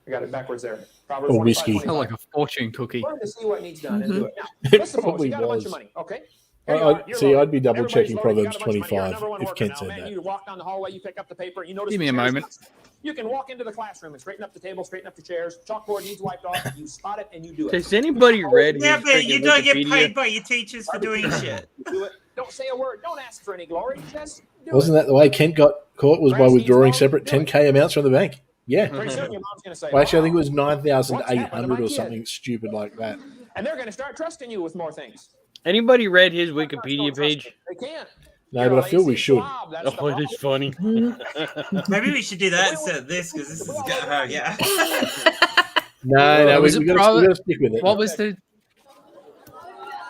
I got it backwards there. Proverbs Or 25, whiskey. 25. Sound like a fortune cookie. Learn to see what needs done and do it. Now, It let's suppose probably you got a bunch was. of money, okay? Here you are, you're See, loaded. I'd be double checking Everybody's loaded, you Proverbs got a bunch of money, you're a 25 number 1 if worker Kent now, said man. that. You walk down the hallway, you pick up the paper, you notice Give me the a chairs. moment. You can walk into the classroom and straighten up the table, straighten up the chairs. Chalkboard needs wiped off. You spot it and you do it. Has anybody read his Yeah, but you freaking don't get Wikipedia? paid by your teachers for doing shit. You do it. Don't say a word. Don't ask for any glory. Just do Wasn't that the way Kent got caught? Was by Grass withdrawing needs separate mowing, do 10K amounts from the bank. Yeah. it. Pretty soon your mom's going to say, Well, actually, I think it "Wow." was 9,800 What's happened to or my something stupid like that. And they're going to start trusting you with more things. Anybody read his Parents Wikipedia don't trust page? you. They can't. No, You're but a I feel we lazy should. slob. That's the Oh, it is funny. Maybe we should do that instead of this because this is yeah. No, Was we it got to stick with it. What was the?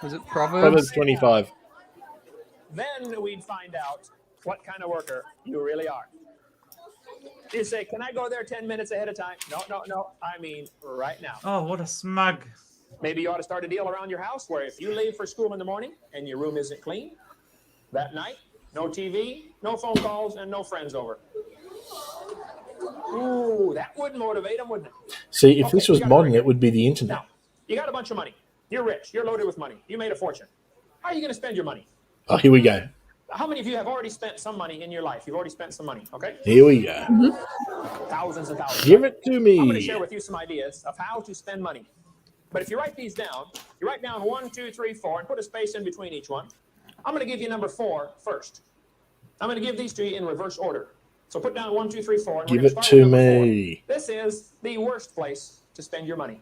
Was it Proverbs Proverbs? 25. Then we'd find out what kind of worker you really are. You say, can I go there 10 minutes ahead of time? No. I mean, right now. Oh, what a smug. Maybe you ought to start a deal around your house where if you leave for school in the morning and your room isn't clean, that night, no TV, no phone calls, and no friends over. Ooh, that would motivate them, wouldn't it? See, if Okay, this was you gotta modern, break it would be the internet. Now, you got a bunch of money. You're rich. You're loaded with money. You made a fortune. How are you going to spend your money? Oh, here we go. How many of you have already spent some money in your life? You've already spent some money, okay? Here we go. Thousands and thousands. Give it to I'm going to me. share with you some ideas of how to spend money. But if you write these down, you write down 1, 2, 3, 4, and put a space in between each one. I'm going to give you number 4 first. I'm going to give these to you in reverse order. So put down 1, 2, 3, 4. And we're Give gonna it start to with number 4. me. This is the worst place to spend your money.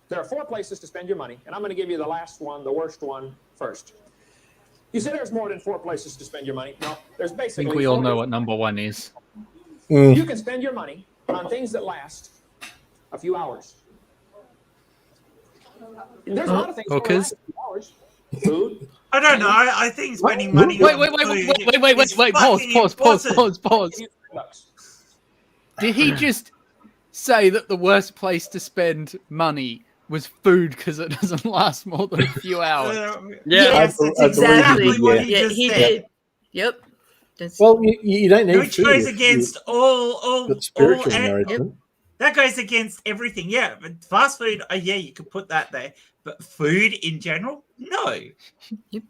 There are 4 places to spend your money, and I'm going to give you the last one, the worst one, first. You say there's more than 4 places to spend your money. No, there's I basically think we all 4 know what number 1 is. You can spend your money on things that last a few hours. There's a lot of things that Hookers? last a few hours. Food. I don't know. I think spending money. Wait, on wait, food is wait. fucking Pause. important. Did he just say that the worst place to spend money was food because it doesn't last more than a few hours? Yeah. Yes, I it's believe he exactly did, what yeah. he Yeah, just he said. did. Yep. That's, Well, you don't need Which food. goes if against you've all got spiritual all- nourishment. that goes against everything. Yeah, but fast food, yeah, you could put that there. But food in general, no. Yep.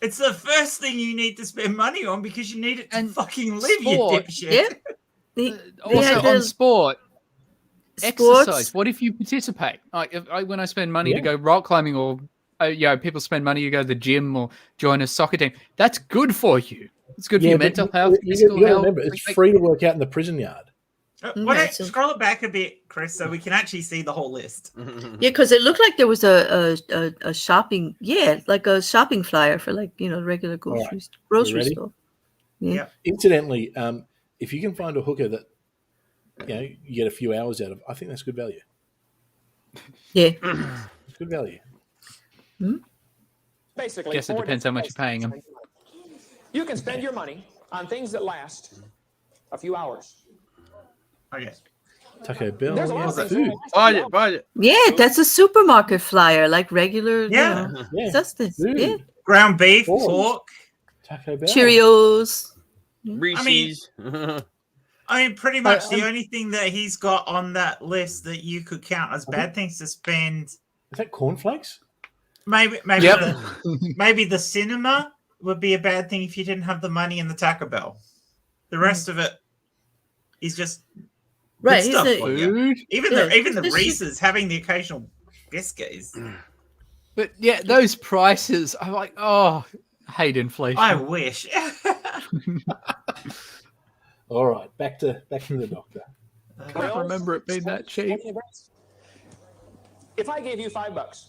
It's the first thing you need to spend money on because you need it to And fucking live, sport. you dipshit. Yep. They Also had on the- sport, exercise. Sports. What if you participate? Like when I spend money to Yeah. go rock climbing, or people spend money to go to the gym or join a soccer team. That's good for you. It's good for your but mental health, physical you got to health. remember, it's free to work out in the prison yard. Why don't so- scroll it back a bit, Chris, so we can actually see the whole list. Yeah, because it looked like there was a shopping, like a shopping flyer for regular grocery ready? store. Yeah. Incidentally, if you can find a hooker that you get a few hours out of, I think that's good value. Yeah. It's good value. Basically, Guess it four depends how much different you're paying ways to spend your money. You can spend your money on things that last a few hours. Okay. Taco Bell, There's a lot of things that food. last a few hours. Budget. Yeah, that's a supermarket flyer, like regular, Yeah. Yeah. sustenance. Food. Yeah. Ground beef, Pork. pork. Taco Bell. Cheerios. Reese's. I mean, pretty much the only thing that he's got on that list that you could count as bad things to spend. Is that cornflakes? Maybe Yep. maybe the cinema would be a bad thing if you didn't have the money in the Taco Bell. The rest of it is just Right. stuff He's for a, you. Food. Even Yeah, the especially- Reese's having the occasional biscuits. But yeah, those prices, I'm like, I hate inflation. I wish. All right, back to the doctor. I can't remember it being that cheap. If I gave you $5,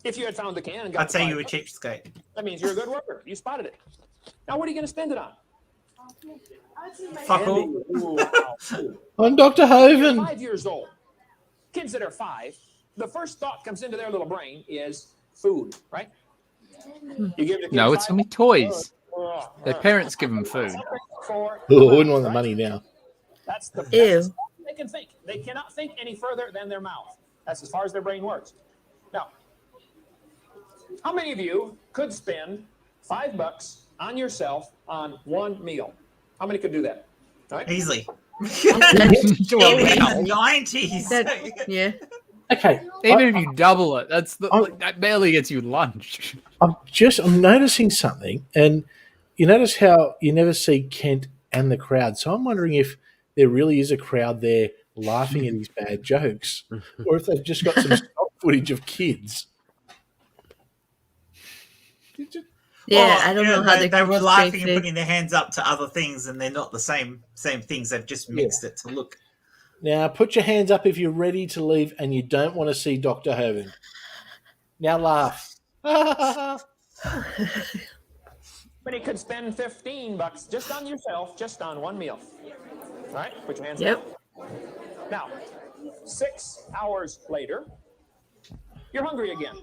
if you had found the can and got I'd say you were $5, cheapskate. that means you're a good worker. You spotted it. Now, what are you going to spend it on? Fuck all. Ooh, wow. I'm Dr. Hovind. 5 years old. Kids that are 5, the first thought comes into their little brain is food, right? You give the kid No, it's $5, gonna be toys. oh, Their parents give them food. for Oh, I wouldn't want the right? money now. That's the Ew. best they can think. They cannot think any further than their mouth. That's as far as their brain works. Now, how many of you could spend $5 on yourself on one meal? How many could do that? All right. Easily. Well, Even in now, the 90s. yeah. Okay, even if you double it, I'm- that barely gets you lunch. I'm noticing something, and you notice how you never see Kent and the crowd. So I'm wondering if there really is a crowd there laughing at his bad jokes, or if they've just got some stock footage of kids. Yeah, I don't know how they were keep laughing straight and face. putting their hands up to other things, and they're not the same things. They've just mixed it to look. Now, put your hands up if you're ready to leave and you don't want to see Dr. Hovind. Now laugh. Many could spend $15 just on yourself, just on one meal. All right, put your hands Yep. down. Now, 6 hours later, you're hungry again.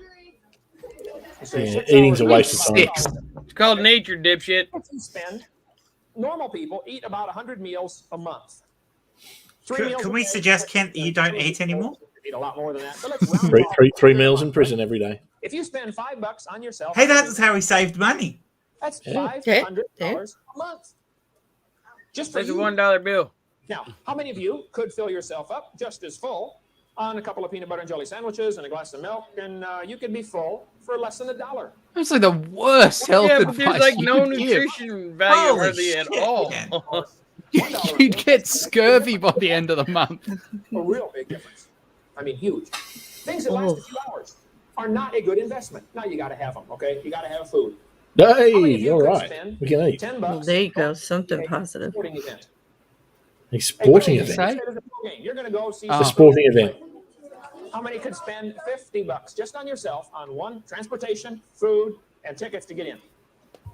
You say, Yeah, 6 eating's a hours waste of later, time. It's called nature, dipshit. If you spend, normal people eat about 100 meals a month. 3 meals Can a we day, suggest, Kent, that you don't eat anymore? Eat a lot more than that. But let's round off. Three meals in prison every day. If you spend $5 on yourself, Hey, that's how he saved money. that's Yeah. $500 a month. Just for That's a you. $1 bill. Now, how many of you could fill yourself up just as full on a couple of peanut butter and jelly sandwiches and a glass of milk, and you could be full for less than $1? It's like the worst health Yeah, but advice there's like you no could give. nutrition value Holy hardly at shit, all. man. You'd get scurvy by the end of the month. A real big difference. I mean, huge. Things that last a few hours are not a good investment. Now you got to have them, okay? You got to have food. How many of Hey, you all could right. spend We can eat. $10 Well, there you go. on Something a positive. sporting event? A sporting Hey, event. say? there's a ball game. You're going to go see Oh. A some- sporting event. How many could spend $50 just on yourself on one transportation, food, and tickets to get in?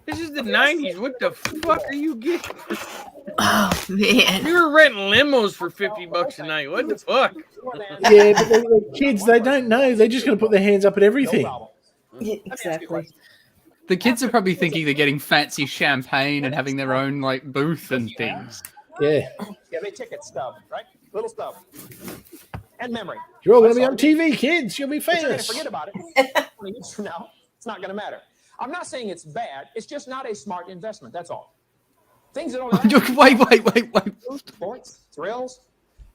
This is the 90s. What the fuck are you getting? Oh man. We were renting limos for $50 a night. What the fuck? More than- Yeah, but they're kids, they don't know. They're just going to put their hands up at No everything. problem. Yeah, Let me ask you a exactly. question. The kids are probably thinking they're getting fancy champagne and having their own like booth and things. Yeah. You have a ticket stub, right? Little stub. And memory. You're all going to be on TV, kids. You'll be But you're going to famous. forget about it 20 years from now. It's not going to matter. I'm not saying it's bad. It's just not a smart investment. That's all. Things that only Wait. sports, thrills.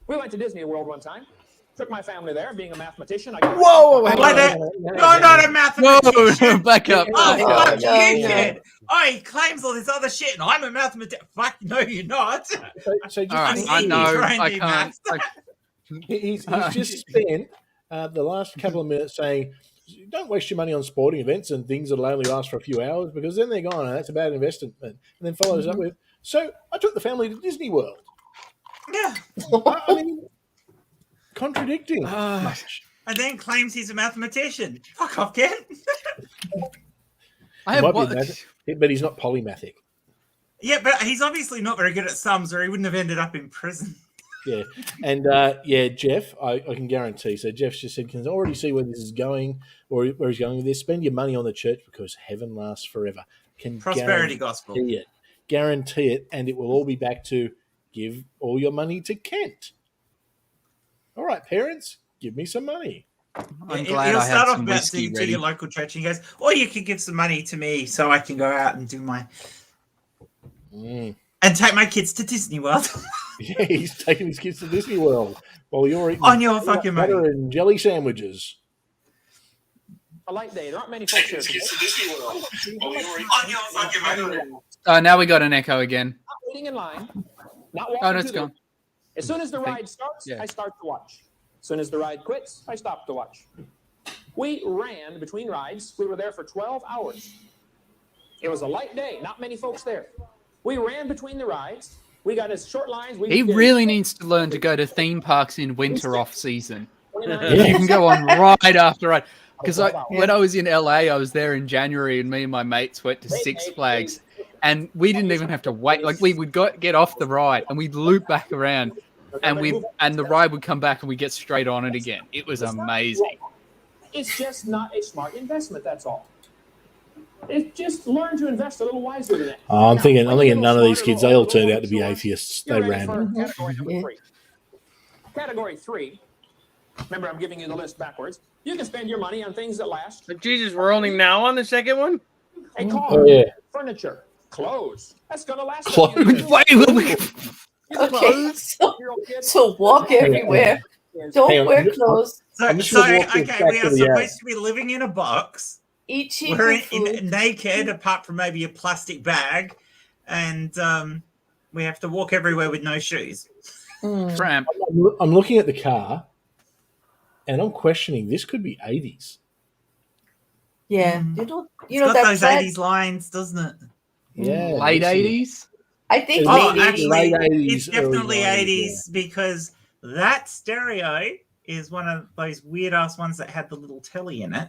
We went to Disney World one time. Took my family there. Being a mathematician, I got Whoa! Why not? You're not a No, mathematician. back up. Oh, Back up. fuck No, you, no. kid. Oh, he claims all this other shit, and I'm a mathematician. Fuck, no, you're not. So just All right, I'm I easy know. trying I to can't. maths. He's just spent the last couple of minutes saying, don't waste your money on sporting events and things that'll only last for a few hours because then they're gone and that's a bad investment. And then follows up with, so I took the family to Disney World. Yeah. I mean, contradicting much. And then claims he's a mathematician. Fuck off, Ken. I have Might be one. but he's not polymathic. Yeah, but he's obviously not very good at sums or he wouldn't have ended up in prison. Yeah. And Jeff, I can guarantee. So Jeff just said, can already see where this is going or where he's going with this. Spend your money on the church because heaven lasts forever. Can Prosperity gospel. Guarantee it. And it will all be back to give all your money to Kent. All right, parents, give me some money. I'm glad He'll I start had off some about whiskey to ready. your local church and he goes, or you could give some money to me so I can go out and do my... And take my kids to Disney World. Yeah, he's taking his kids to Disney World while you're eating On your fucking money. butter and jelly sandwiches. A light day. There aren't many folks here today. On your fucking money. Oh, now we got an echo again. Not waiting in line. Not walking Oh, no, it's through the- gone. As soon as the ride starts, Yeah. I start to watch. As soon as the ride quits, I stop to watch. We ran between rides. We were there for 12 hours. It was a light day. Not many folks there. We ran between the rides. We got as short lines. He really needs to learn to go to theme parks in winter off season. Yeah. You can go on ride after ride. Because when I was in LA, I was there in January, and me and my mates went to Six Flags, and we didn't even have to wait. Like we would get off the ride, and we'd loop back around, and the ride would come back, and we get straight on it again. It was amazing. It's just not a smart investment. That's all. It just learn to invest a little wiser than that. Oh, I'm thinking Now, when none of you're these kids, smarter, they all a little turned more out to be mature, atheists. you're They ready for ran. category number 3. Category 3. Remember, I'm giving you the list backwards. You can spend your money on things that last. But Jesus, we're only now on the second one? A car, Oh, yeah. furniture, clothes. That's going to last. Clothes. A few years. Okay, so walk everywhere. Don't Hang on, wear I'm clothes. So, I'm just gonna walk this okay, back we to are the supposed to be living in a box. Eat cheap We're food. naked, apart from maybe a plastic bag, and we have to walk everywhere with no shoes. Tramp. I'm looking at the car, and I'm questioning this could be 80s. Yeah, It's you know got that those plaid- 80s lines, doesn't it? Yeah, Late this is- 80s? I think Oh, late actually, 80s. late 80s, it's definitely early 80s because that stereo is one of those weird ass ones that had the little telly in it.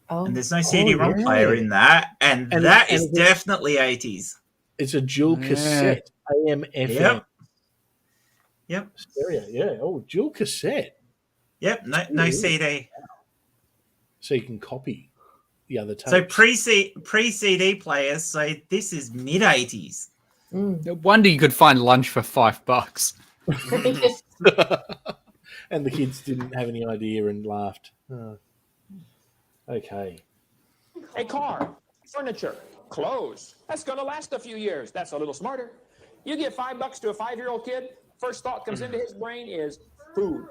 Oh. And there's no CD-ROM yeah. player in that. And And- that and is it's- definitely 80s. It's a dual Yeah. cassette, AM, FM Yep. Yep. stereo. Yeah, dual cassette, Yep. No CD. so you can copy the other tapes. So pre-CD players. So this is mid-80s. Mm. No wonder you could find lunch for $5. And the kids didn't have any idea and laughed. Oh. Okay. A car, furniture, clothes. That's going to last a few years. That's a little smarter. You give $5 to a 5-year-old kid, first thought comes into his brain is food.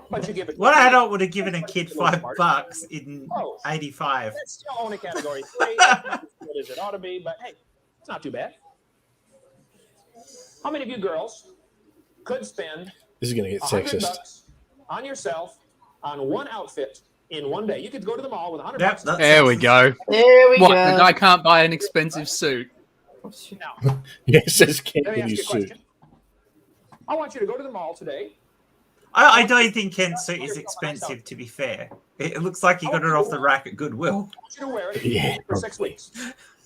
But you give it. What adult would have given a kid $5 in Clothes. 85? It's still only category 3. Not as good as it ought to be, but hey, it's not too bad. How many of you girls could spend This is going to get sexist. $100 on yourself on one outfit in one day? You could go to the mall with $100. Yep, that's There we go. There we What? go. The guy can't buy an expensive suit. Now, Yes, says Kent let me in ask you his a suit. question. I want you to go to the mall today. I don't think Kent's suit is expensive, to be fair. It looks like he got it off the rack at Goodwill. I want you to wear it Yeah, for 6 weeks.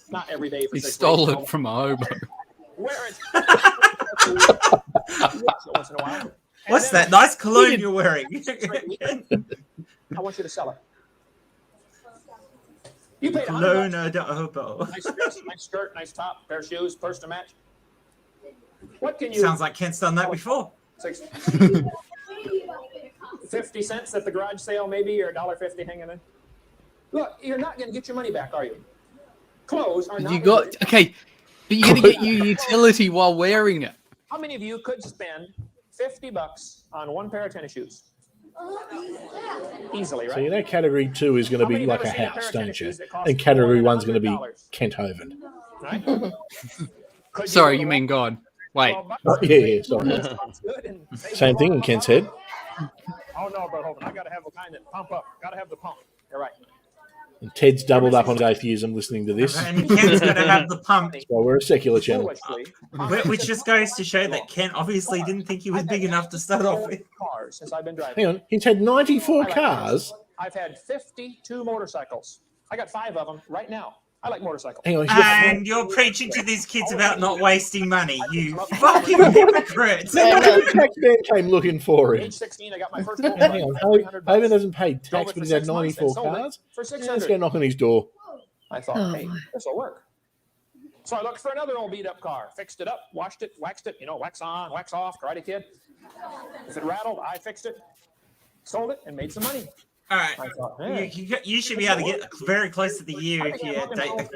Not every day for He 6 stole weeks. it from a hobo. Wear it. Once in a while. And What's then that nice cologne you're wearing? I want you to sell it. You paid $100. Cologne de hobo. Nice dress, nice skirt, nice top, pair of shoes, purse to match. What can you? Sounds like Kent's done that before. 50 cents at the garage sale, maybe, or $1.50 hanging in. Look, you're not going to get your money back, are you? Clothes are not. You got okay, but you got to get your utility while wearing it. How many of you could spend $50 on one pair of tennis shoes? Easily, right? So you know category 2 is going to How many be have like a ever seen a pair house, of don't tennis you? shoes that cost And category more 1's than going to be $100? Kent Hovind. Right? Could Sorry, go you to mean God. Wait. Oh, yeah, sorry. Sounds good and saves Same a thing lot in of Kent's money. head. Oh no, Brother Hovind, I gotta have the kind that pump up. Gotta have the pump. You're right. And Ted's doubled up on his atheism listening to this. And Kent's going to have the pump, Well, we're a secular channel. Foolishly, which just goes to show that Kent obviously didn't think he was big enough to start off with. cars since I've been driving. Hang on, he's had 94 cars. I've had 52 motorcycles. I got 5 of them right now. I like motorcycles. Hang on, he's got And you're preaching to these kids about not wasting money, you fucking hypocrites. taxman came looking for him. Age 16, I got my first Hang on, Hovind hasn't paid tax, but he's had 94 cars. for Yeah, let's 600. go knock on his door. I thought, Oh, hey, my. this will work. So I looked for another old beat up car, fixed it up, washed it, waxed it, wax on, wax off, Karate Kid. If it rattled, I fixed it, sold it, and made some money. All right. I thought, hey, You should be able to get very close to the year if you date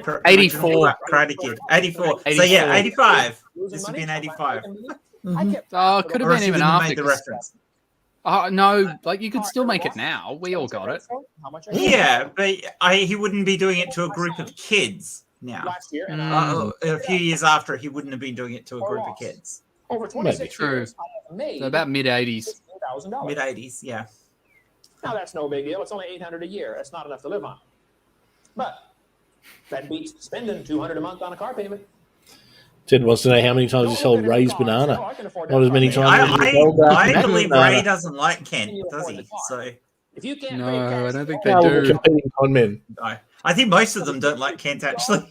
the 84. Karate Kid. 84. So 84. yeah, 85. losing This would money, be an I 85. kept Mhm. Oh, it could have Or been else you even wouldn't have after. made the 'cause- reference. Oh, no, like you could still make it now. We all got it. How much I got Yeah, but he wouldn't be doing it to a group of kids now. last year, and Mm. A few years after, he wouldn't have been doing it to a group of kids. over 26 True. years, I have made So about mid-80s. $16,000. Mid 80s, yeah. Now that's no big deal. It's only $800 a year. That's not enough to live on. But that beats spending $200 a month on a car payment. Ted wants to know how many times he sold Ray's banana. Oh, I can afford Not that as many car times payment. as he sold I believe banana. Ray doesn't like Kent, Can you does afford he? the car? So If you can't No, pay cash, I don't think Now they we're do. competing con men. I think most of them don't like Kent actually.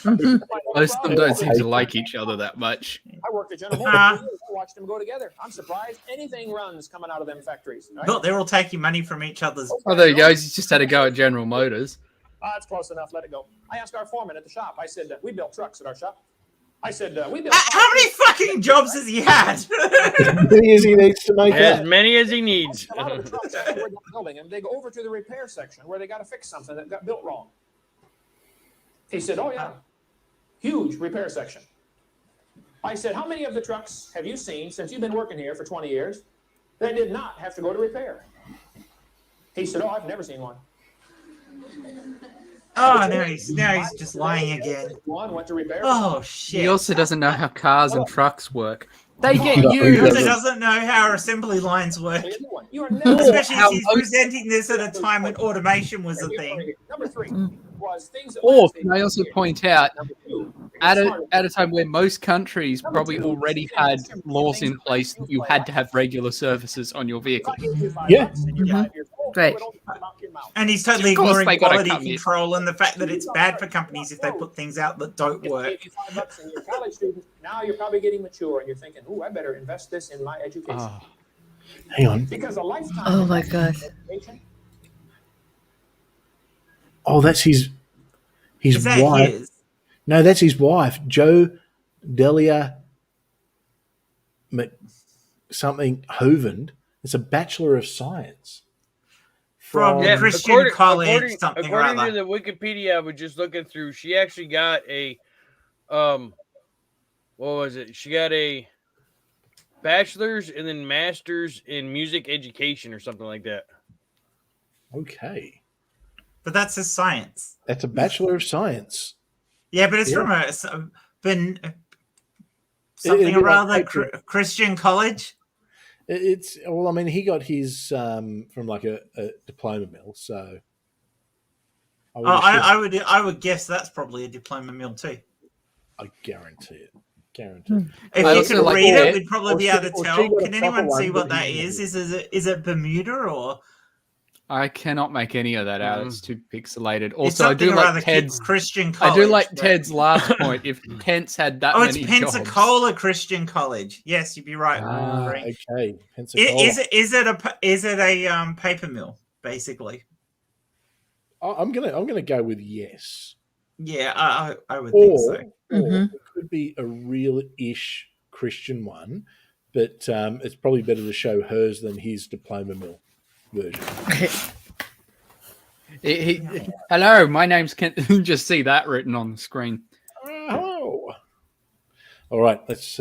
Most of them don't seem to like each other that much. I worked at General Motors. for years. I watched them go together. I'm surprised anything runs coming out of them factories. Right? Look, they're all taking money from each other's. Oh, there you go. He's just had a go at General Motors. That's close enough. Let it go. I asked our foreman at the shop. I said, we built trucks at our shop. I said, we built. How many fucking jobs has he had? As he needs to make As that. many as he needs. A lot of the trucks that we're building, and they go over to the repair section where they got to fix something that got built wrong. He said, oh yeah, huge repair section. I said, how many of the trucks have you seen since you've been working here for 20 years that did not have to go to repair? He said, oh, I've never seen one. Oh, now he's just lying again. One went to repair. Oh He shit! also doesn't know how cars and trucks work. They get No, He he used. also doesn't. doesn't know how assembly lines work, So you do one. You are never especially How if he's most- presenting this at a time when automation was a thing. Number 3 was things that Or lasted can I also 10 years. point out, Number 2, at a time where most countries probably already had laws in place that you had to have regular services on your vehicle. Yeah. Right. And he's totally Of course ignoring they gotta quality come in. control and the fact that it's bad for companies if they put things out that don't work. $85 and you're a college student. Now you're probably getting mature and you're thinking, "Ooh, I better invest this in my education." Oh, Hang on. Because a lifetime Oh my God. education, Oh, that's his Is that wife. his? No, that's his wife, Joe Delia something Hovind. It's a Bachelor of Science. From Yeah, Christian college, something or according to other. the Wikipedia I was just looking through, she actually got a what was it? She got a bachelor's and then master's in music education or something like that. Okay. But that's his science. That's a Bachelor of Science. Yeah, but it's Yeah. from something It'd be or like other Patreon. Christian college. It's well, I mean, he got his from like a diploma mill, so. I would guess that's probably a diploma mill too. I guarantee it. Guarantee. If I you also could like read it. it, we'd probably Or be she- able to or she tell. got a Can anyone proper see one, what but that he is? didn't. Is it Bermuda or I cannot make any of that out. It's too pixelated. it's Also, I something do or like other Ted's. Christian I college? do like but- Ted's last point. If Kent's had that Oh, it's many Pensacola Christian College. Yes, you'd be right. Ah, Frank. okay. Pensacola. Is it a paper mill basically? I'm gonna go with yes. Yeah, I would think Or, so. or it could be a real-ish Christian one, but it's probably better to show hers than his diploma mill version. Hello, my name's Kent. Just see that written on the screen. Oh. All right, let's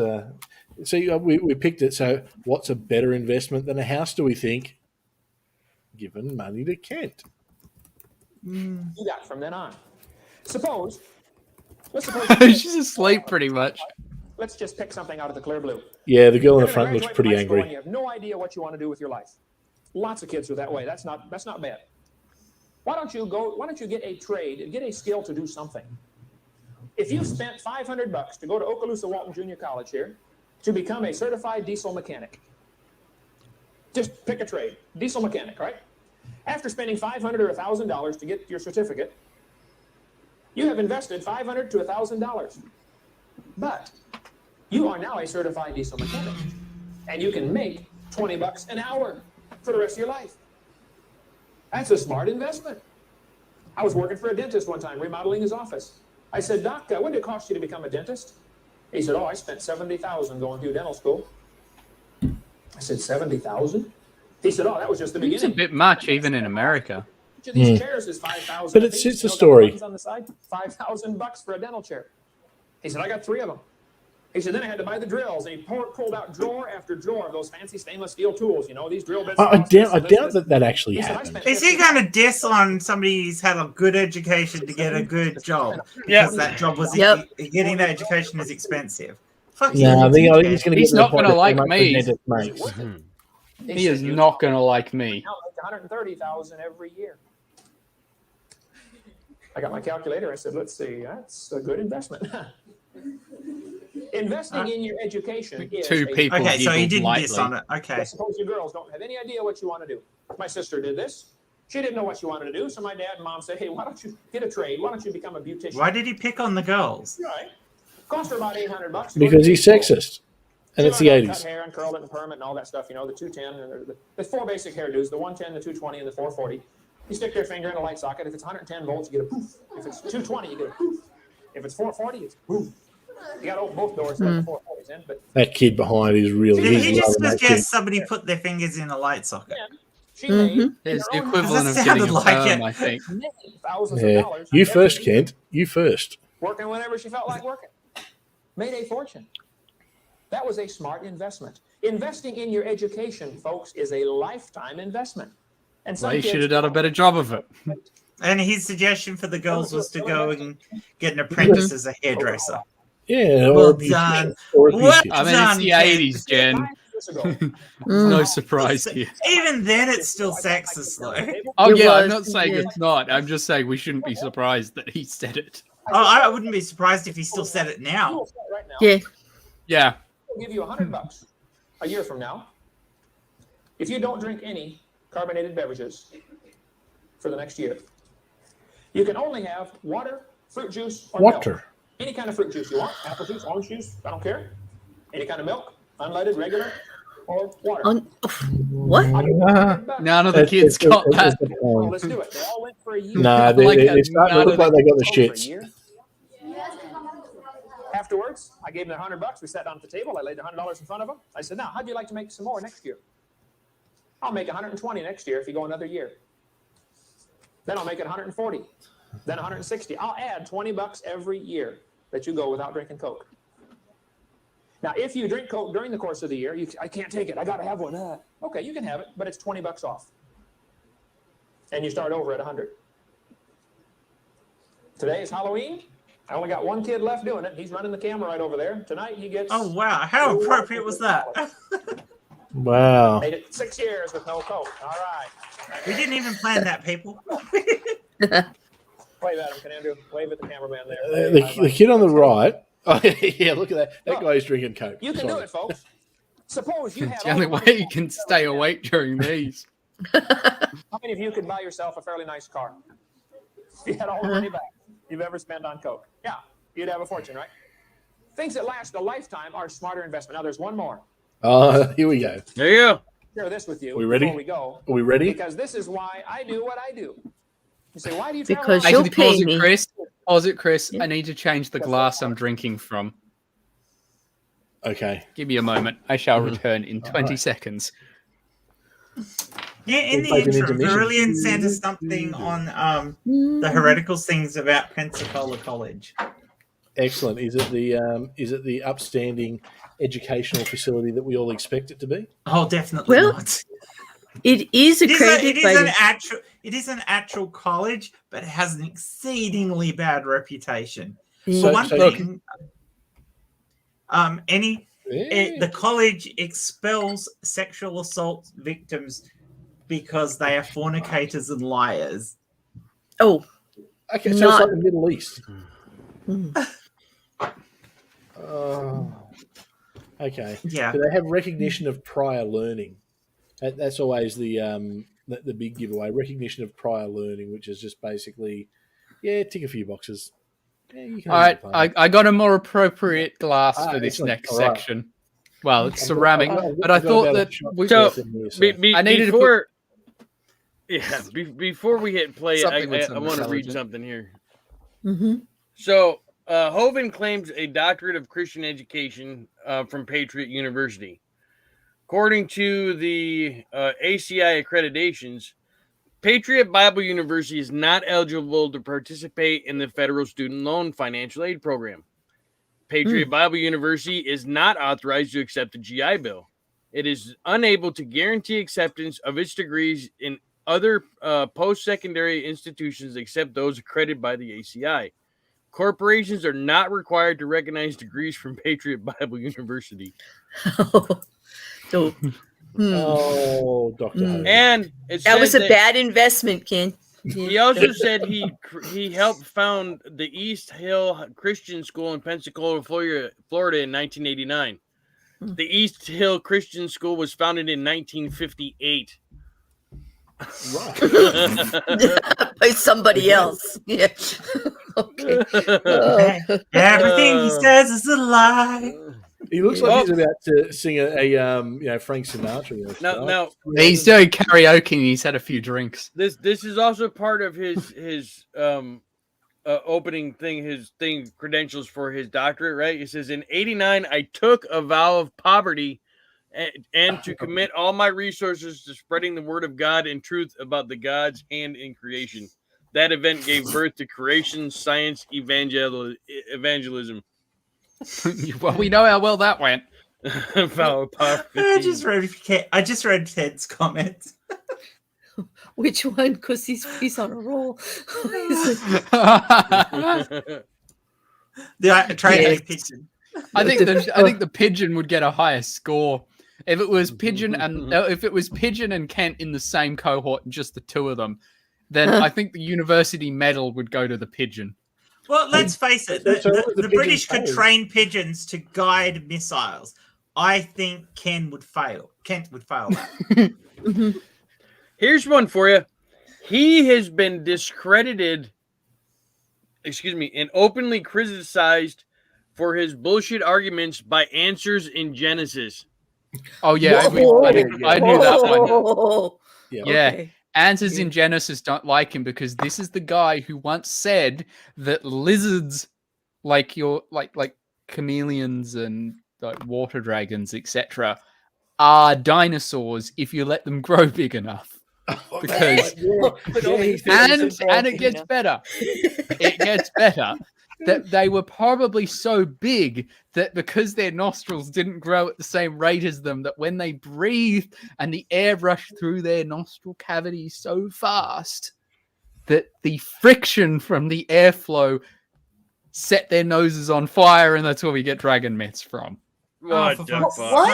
see. We picked it. So, what's a better investment than a house? Do we think? Given money to Kent. do that from then on. Let's suppose She's asleep pretty much. let's just pick something out of the clear blue. Yeah, the girl in You're the gonna front looks graduate pretty from high school and angry. you have no idea what you want to do with your life. Lots of kids are that way. That's not bad. Why don't you get a trade, get a skill to do something? If you spent $500 to go to Okaloosa Walton Junior College here to become a certified diesel mechanic, just pick a trade, diesel mechanic, right? After spending $500 or $1,000 to get your certificate, you have invested $500 to $1,000. But you are now a certified diesel mechanic, and you can make $20 an hour for the rest of your life. That's a smart investment. I was working for a dentist one time, remodeling his office. I said, Doc, what did it cost you to become a dentist? He said, I spent $70,000 going through dental school. I said, $70,000? He said, that was just the beginning. It's a bit much, even in America. Each of these chairs is $5,000. But it's a story. On the side, $5,000 for a dental chair. He said, I got 3 of them. He said, then I had to buy the drills. And he pulled out drawer after drawer of those fancy stainless steel tools. These drill bits. I doubt that actually happened. Is he going to diss on somebody who's had a good education to get a good job? Because that job was getting that education is expensive. Fuck you. I think he's going to. He's not going to like me. He is not going to like me. $130,000 every year. I got my calculator. I said, let's see. That's a good investment. Investing in your education is two people. Okay, so he didn't lightly. diss on it. Okay. Let's suppose you girls don't have any idea what you want to do. My sister did this. She didn't know what she wanted to do, so my dad and mom said, hey, why don't you get a trade? Why don't you become a beautician? Why did he pick on the girls? Right. Cost her about $800. Because he's sexist. And it's the Cut 80s. hair and curl it and perm it and all that stuff, the 210 and the 4 basic hairdos, the 110, the 220, and the 440. You stick their finger in a light socket. If it's 110 volts, you get a poof. If it's 220, you get a poof. If it's 440, it's poof. You got to open both doors to let the 440s in. But That kid behind is really. Did he he's just loving that kid. suggest somebody put their fingers in a light socket? she made It's the in her own equivalent of That getting a sounded like perm, it. I think. thousands of Yeah. dollars. You every first, year, Kent. You first. Working whenever she felt like working. Made a fortune. That was a smart investment. Investing in your education, folks, is a lifetime investment. And some Well, he kids should have done a better job of it. And his suggestion for the girls was to go and get an apprentice as a hairdresser. Yeah. Well or a beautician. done. Or a Well beautician. I mean, it's the Done, 80s, Jen. 5 years ago. No surprise here. Even then, it's still sexist, though. Oh, It yeah, I'm was, not saying yeah. it's not. I'm just saying we shouldn't be surprised that he said it. Oh, I wouldn't be surprised if he still said it now. Right now, Yeah. Yeah. we'll give you $100 a year from now if you don't drink any carbonated beverages for the next year. You can only have water, fruit juice, or milk. Water. Any kind of fruit juice you want. Apple juice, orange juice, I don't care. Any kind of milk, unleaded, regular, or water. What? I'll give you $100. None of the kids got that. Well, let's do it. They all went for a year. Nah, Like they're a starting to nut look of like they got the For a shits. year. Afterwards, I gave them $100. We sat down at the table. I laid the $100 in front of them. I said, now, how'd you like to make some more next year? I'll make 120 next year if you go another year. Then I'll make it 140. Then 160. I'll add $20 every year that you go without drinking Coke. Now, if you drink Coke during the course of the year, I can't take it. I got to have one. Okay, you can have it, but it's $20 off. And you start over at 100. Today is Halloween. I only got one kid left doing it. He's running the camera right over there. Tonight he gets. Oh, wow. How appropriate was that? Wow. Made it 6 years with no Coke. All right. We didn't even plan that, people. Wave at him, can Andrew? Wave at the cameraman there. The kid on the right. Oh, yeah, look at that. That guy's drinking Coke. You can do Sorry. it, folks. Suppose you have. It's the only all way you money can stay awake during these. How many of you could buy yourself a fairly nice car? If you had all the money back you've ever spent on Coke. Yeah, you'd have a fortune, right? Things that last a lifetime are smarter investment. Now, there's one more. Here we go. There you go. Share this with you We ready? before we go, Are we ready? because this is why I do what I do. You say, why do you travel Because around? you'll Actually, pause pay it, me. Chris. Pause it, Chris. I need to change the glass I'm drinking from. Okay. Give me a moment. I shall return in 20 seconds. Yeah, in the We'll take an interim, intermission. Brilliant sent us something on the heretical things about Pensacola College. Excellent. Is it the upstanding educational facility that we all expect it to be? Oh, definitely Well, not. It is It accredited by is an actual college, but it has an exceedingly bad reputation. the- For one so- thing, The college expels sexual assault victims because they are fornicators and liars. Oh, Okay, so it's Not- like the Middle East. mm. Oh, okay. Yeah. Do they have recognition of prior learning? That's always the big giveaway. Recognition of prior learning, which is just basically, tick a few boxes. Yeah, you can All have right, your fun. I got a more appropriate glass for this excellent. next All right. section. Well, it's I've ceramic, got but I about thought a that shot we, So, worth in here, so- I needed to before, before we hit play, Something with I some want to read intelligence. something here. Mm-hmm. So, Hovind claims a doctorate of Christian education from Patriot University. According to the ACI accreditations, Patriot Bible University is not eligible to participate in the federal student loan financial aid program. Patriot Bible University is not authorized to accept the GI Bill. It is unable to guarantee acceptance of its degrees in other post-secondary institutions except those accredited by the ACI. Corporations are not required to recognize degrees from Patriot Bible University. So, Oh, Dr. Hogan. And it that was says a bad investment, Ken. he also said he helped found the East Hill Christian School in Pensacola, Florida in 1989. The East Hill Christian School was founded in 1958. By somebody else. Yeah. Okay. Oh. Everything he says is a lie. He looks like he's about to sing a Frank Sinatra. Now he's doing karaoke and he's had a few drinks. this is also part of his opening thing, his credentials for his doctorate, right? It says in '89 I took a vow of poverty and to commit all my resources to spreading the word of God and truth about the God's hand in creation. That event gave birth to creation science evangelism. Well, we know how well that went. Vow of poverty. I just read Ted's comment. Which one? Because he's on a roll. The training Yes. pigeon. I think the pigeon would get a higher score if it was pigeon and Kent in the same cohort, and just the two of them. Then I think the university medal would go to the pigeon. Well, let's face it. The British could train pigeons to guide missiles. I think Kent would fail that. Here's one for you. He has been discredited, and openly criticized for his bullshit arguments by Answers in Genesis. Oh yeah, I knew that one. Yeah. Okay. Answers in Genesis don't like him because this is the guy who once said that lizards, like chameleons and like water dragons, etc., are dinosaurs if you let them grow big enough. Because and it gets better. It gets better. That they were probably so big that because their nostrils didn't grow at the same rate as them, that when they breathed and the air rushed through their nostril cavities so fast that the friction from the airflow set their noses on fire, and that's where we get dragon myths from. What for the fuck's fuck?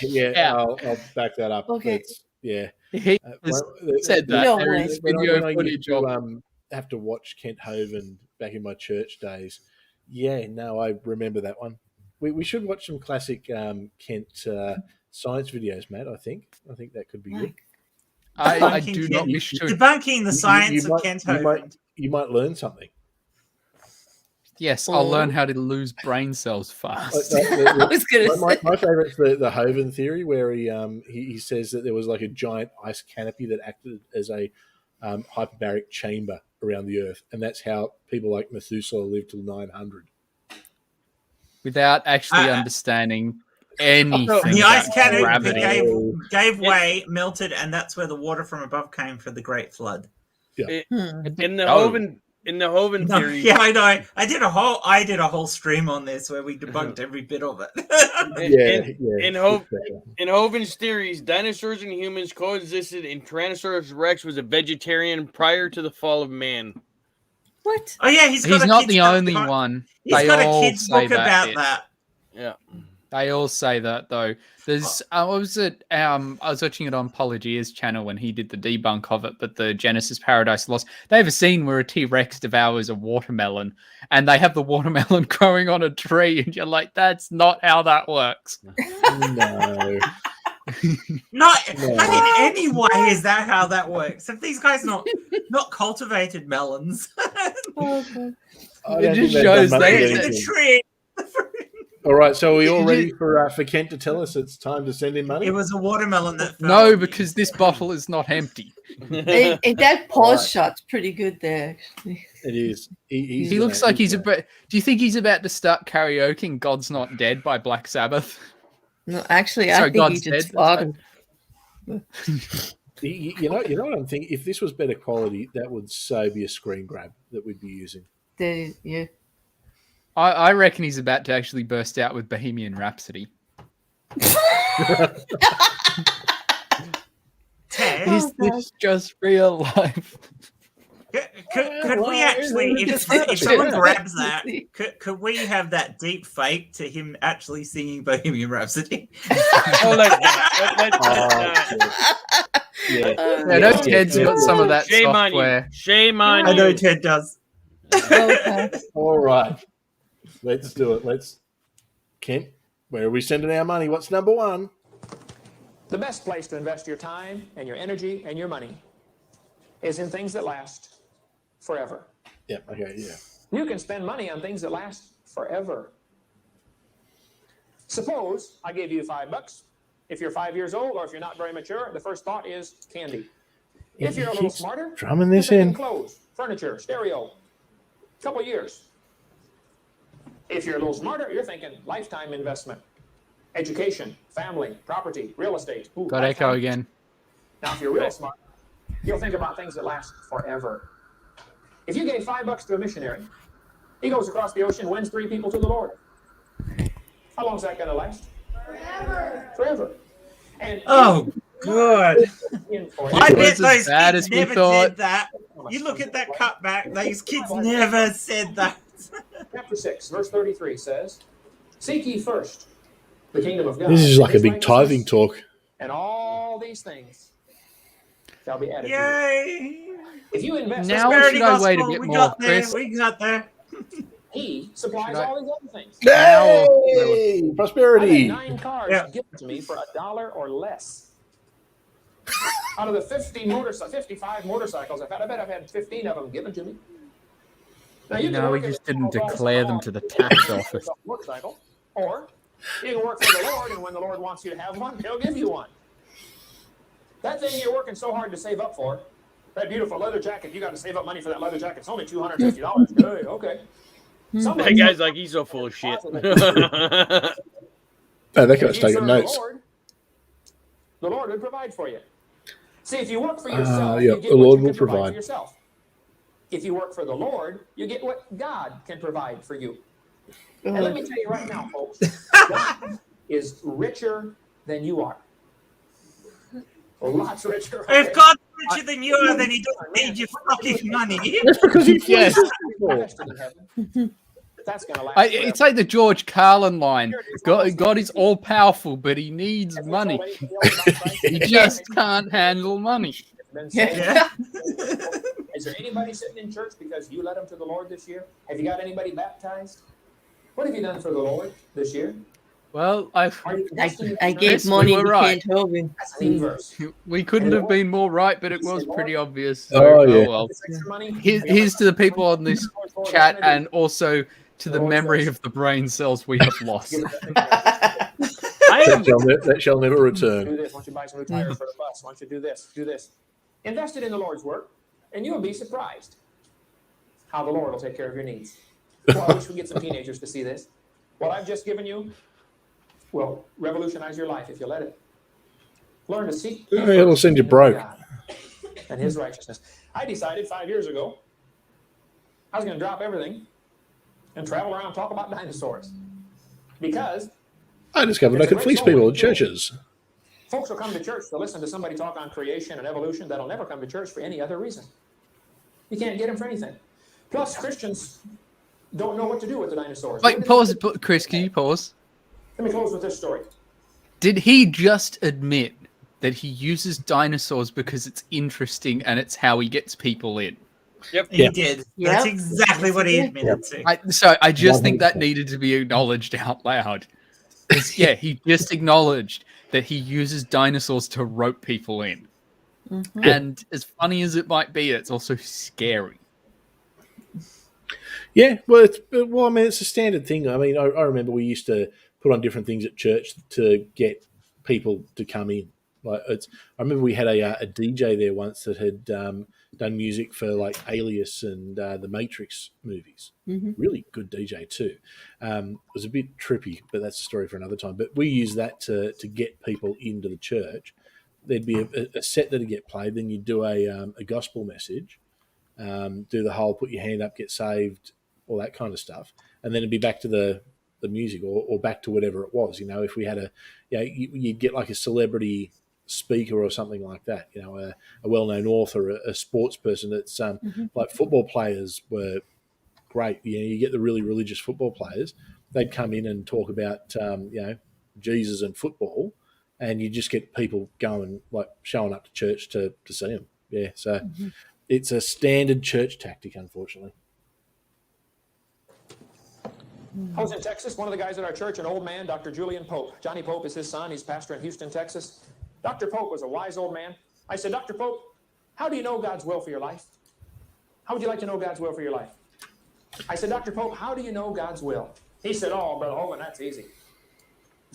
sake. Yeah. I'll back that up. Okay. Yeah. He said that. No There way. is When video I footage used of to have to watch Kent Hovind back in my church days. Yeah, no, I remember that one. We should watch some classic Kent science videos, Matt. I think that could be good. I do not wish to. Debunking the science of Kent Hovind. You might learn something. Yes, I'll learn how to lose brain cells fast. I was gonna My say. favorite's the Hovind theory, where he says that there was like a giant ice canopy that acted as a hyperbaric chamber around the Earth, and that's how people like Methuselah lived till 900. Without actually understanding anything. The ice about canopy gravity. gave way, melted, and that's where the water from above came for the Great Flood. In the Hovind No, theory, yeah, I know. I did a whole stream on this where we debunked every bit of it. In Hovind's theories, dinosaurs and humans coexisted, and Tyrannosaurus Rex was a vegetarian prior to the fall of man. What? Oh yeah, he's He's not the only one. He's They got a all kid's say book about bit. that. Yeah. They all say that though. There's I was watching it on Pelagia's channel when he did the debunk of it, but the Genesis Paradise Lost. They have a scene where a T-Rex devours a watermelon, and they have the watermelon growing on a tree, and you're like, that's not how that works. No. Not in any way is that how that works. If these guys not cultivated melons, It just shows the tree. All right, so are we all ready for Kent to tell us it's time to send him money? It was a watermelon that fell No, on because this bottle is not empty. And that pause shot's pretty good there, actually. It is. He looks like he's about. Do you think he's about to start karaokeing "God's Not Dead" by Black Sabbath? No, actually, Sorry, I think God's he just dead, farted. You know what I'm thinking? If this was better quality, that would so be a screen grab that we'd be using. Yeah. I reckon he's about to actually burst out with Bohemian Rhapsody. Is this just real life? Could we actually, if someone grabs that, could we have that deep fake to him actually singing Bohemian Rhapsody? Yeah. I know Ted's got some of that software. Shame on I you. know Ted does. All right. Let's do it. Kent, where are we sending our money? What's number one? The best place to invest your time and your energy and your money is in things that last forever. Yeah, okay, yeah. You can spend money on things that last forever. Suppose I gave you $5. If you're 5 years old or if you're not very mature, the first thought is candy. If you're a little smarter, drumming this you're in. thinking clothes, furniture, stereo, couple years. If you're a little smarter, you're thinking lifetime investment, education, family, property, real estate. Ooh, Got echo again. Now, if you're real smart, you'll think about things that last forever. If you gave $5 to a missionary, he goes across the ocean, wins 3 people to the Lord. How long is that going to last? Forever. And good. I bet those kids never thought. did that. You look at that cutback; those kids never said that. Chapter 6, verse 33 says, "Seek ye first the kingdom of God." This is like a His big tithing righteousness, talk. and all these things shall be added to you. Yay! If you invest, Now Prosperity should I wait a gospel, bit we more, got there. Chris? We got there. he supplies Should I- all these other things. Yay! I've Prosperity. had 9 cars given to me for $1 or less. Out of the 55 motorcycles I've had, I bet I've had 15 of them given to me. Now, you can No, work we in just the didn't small declare them to the tax office. motorcycle, or you can work for the Lord, and when the Lord wants you to have one, He'll give you one. That thing you're working so hard to save up for, that beautiful leather jacket, you got to save up money for that leather jacket. It's only $250. Hey, okay. That guy's like, he's so full of shit. Oh, that guy's If you taking serve notes. the Lord would provide for you. See, if you work for yourself, yeah, you get the what Lord you will can provide provide. for yourself. If you work for the Lord, you get what God can provide for you. And let me tell you right now, folks, God is richer than you are. Lots richer. If God's richer than you are, then He doesn't need your fucking money. That's because he Yes. Invested in heaven. That's gonna last It's like the George Carlin line. God is all powerful, but he needs forever. money. He just can't handle money. Yeah. Is there anybody sitting in church because you led them to the Lord this year? Have you got anybody baptized? What have you done for the Lord this year? Well, Are you investing in I the gave church? money were to right. Kent Hovind. That's a neat verse. we couldn't have been more right, but it was pretty obvious. Oh, yeah. Well. This extra money, Here's to the people on this chat and also to the memory of the brain cells we have lost. That shall never return. Do this. Why don't you buy some new tires for the bus? Why don't you do this? Do this. Invest it in the Lord's work, and you'll be surprised how the Lord will take care of your needs. Well, I wish we get some teenagers to see this. What I've just given you will revolutionize your life if you let it. Learn to seek. It'll send you broke. God and His righteousness. I decided 5 years ago I was going to drop everything and travel around and talk about dinosaurs. Because I discovered I could fleece people at churches. folks will come to church to listen to somebody talk on creation and evolution that'll never come to church for any other reason. You can't get them for anything. Plus, Christians don't know what to do with the dinosaurs. Wait, pause, Chris. Can you pause? Let me close with this story. Did he just admit that he uses dinosaurs because it's interesting and it's how he gets people in? He Yep. did. Yep. That's exactly Yes, what he he did. admitted to. I just think that 100%. needed to be acknowledged out loud. 'Cause, yeah, he just acknowledged that he uses dinosaurs to rope people in. Mhm. And as funny as it might be, it's also scary. Yeah, well, I mean, it's a standard thing. I mean, I remember we used to put on different things at church to get people to come in. Like, I remember we had a DJ there once that had done music for like Alias and the Matrix movies. Mhm. Really good DJ too. It was a bit trippy, but that's a story for another time. But we use that to get people into the church. There'd be a set that'd get played. Then you'd do a gospel message. Do the whole put your hand up, get saved, all that kind of stuff, and then it'd be back to the music or back to whatever it was. You know, if we had you'd get like a celebrity speaker or something like that. You know, a well-known author, a sports person. That's like football players were great. You know, you get the really religious football players. They'd come in and talk about Jesus and football, and you just get people going like showing up to church to see them. Yeah, so. It's a standard church tactic, unfortunately. I was in Texas. One of the guys at our church, an old man, Dr. Julian Pope. Johnny Pope is his son. He's pastor in Houston, Texas. Dr. Pope was a wise old man. I said, Dr. Pope, how do you know God's will for your life? How would you like to know God's will for your life? I said, Dr. Pope, how do you know God's will? He said, oh, Brother Hovind, that's easy.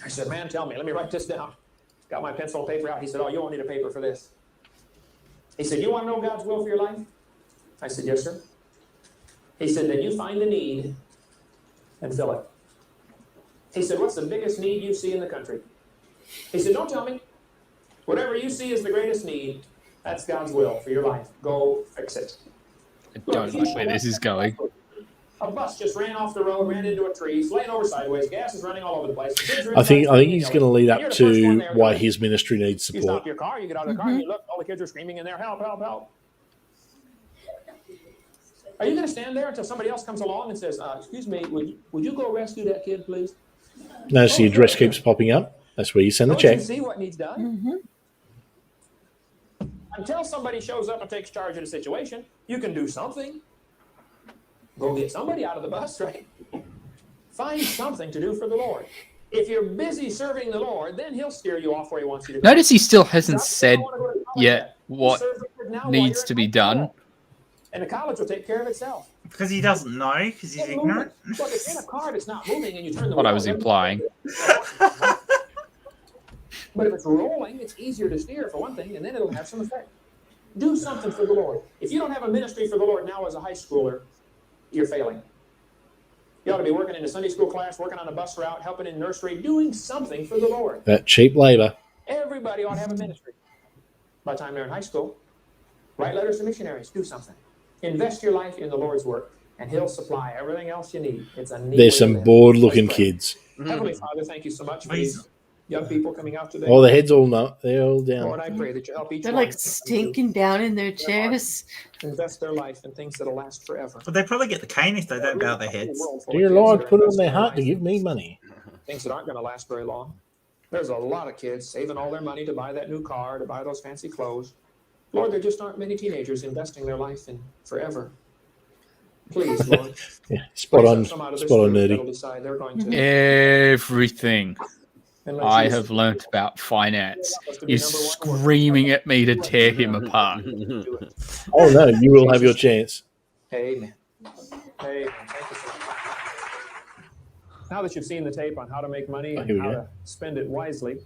I said, man, tell me. Let me write this down. Got my pencil and paper out. He said, oh, you won't need a paper for this. He said, you want to know God's will for your life? I said, yes, sir. He said, then you find the need and fill it. He said, what's the biggest need you see in the country? He said, don't tell me. Whatever you see is the greatest need, that's God's will for your life. Go fix it. I don't like where this is going. A bus just ran off the road, ran into a tree, it's laying over sideways, gas is running all over the place. I think he's going to lead up to why his ministry needs You support. stop your car, you get out of the car, and you look, all the kids are screaming in there, help, help, help. Are you going to stand there until somebody else comes along and says, excuse me, would you go rescue that kid, please? Notice the address keeps popping up. That's where you send the Don't check. you see what needs done? Until somebody shows up and takes charge of the situation, you can do something. Go get somebody out of the bus, right? Find something to do for the Lord. If you're busy serving the Lord, then he'll steer you off where he wants you to go. Notice he still hasn't said yet what Serve the Lord now while needs you're to in be high done. school. And the college will take care of itself. Because he doesn't know, because he's Get moving. ignorant. Look, if in a car that's not moving and you turn the What I wheel, was then- implying. But if it's rolling, it's easier to steer for one thing, and then it'll have some effect. Do something for the Lord. If you don't have a ministry for the Lord now as a high schooler, you're failing. You ought to be working in a Sunday school class, working on a bus route, helping in nursery, doing something for the Lord. That cheap labor. Everybody ought to have a ministry. By the time they're in high school, write letters to missionaries, do something. Invest your life in the Lord's work, and he'll supply everything else you need. It's a neat There's way to some live. bored-looking Let's pray. kids. Heavenly Father, thank you so much for Please. these young people coming out today. Oh, the heads all they're all Lord, down. I pray that you help each They're one like stinking down in their chairs. invest their life in things that'll last forever. But they probably get the cane if they don't bow their heads. Dear Lord, put it on their heart to give me money. Things that aren't going to last very long. There's a lot of kids saving all their money to buy that new car, to buy those fancy clothes. Lord, there just aren't many teenagers investing their life in forever. Please, Lord. Yeah, spot on, raise up some out of this spot on, group that'll nerdy. decide they're going to Everything and let I you have learnt about finance help us to be is number one. screaming at me to tear him apart. Do it. Oh no, you will have your chance. Amen. Amen. Thank you so much. Now that you've seen the tape on how to make money Oh, and here we how go. to spend it wisely,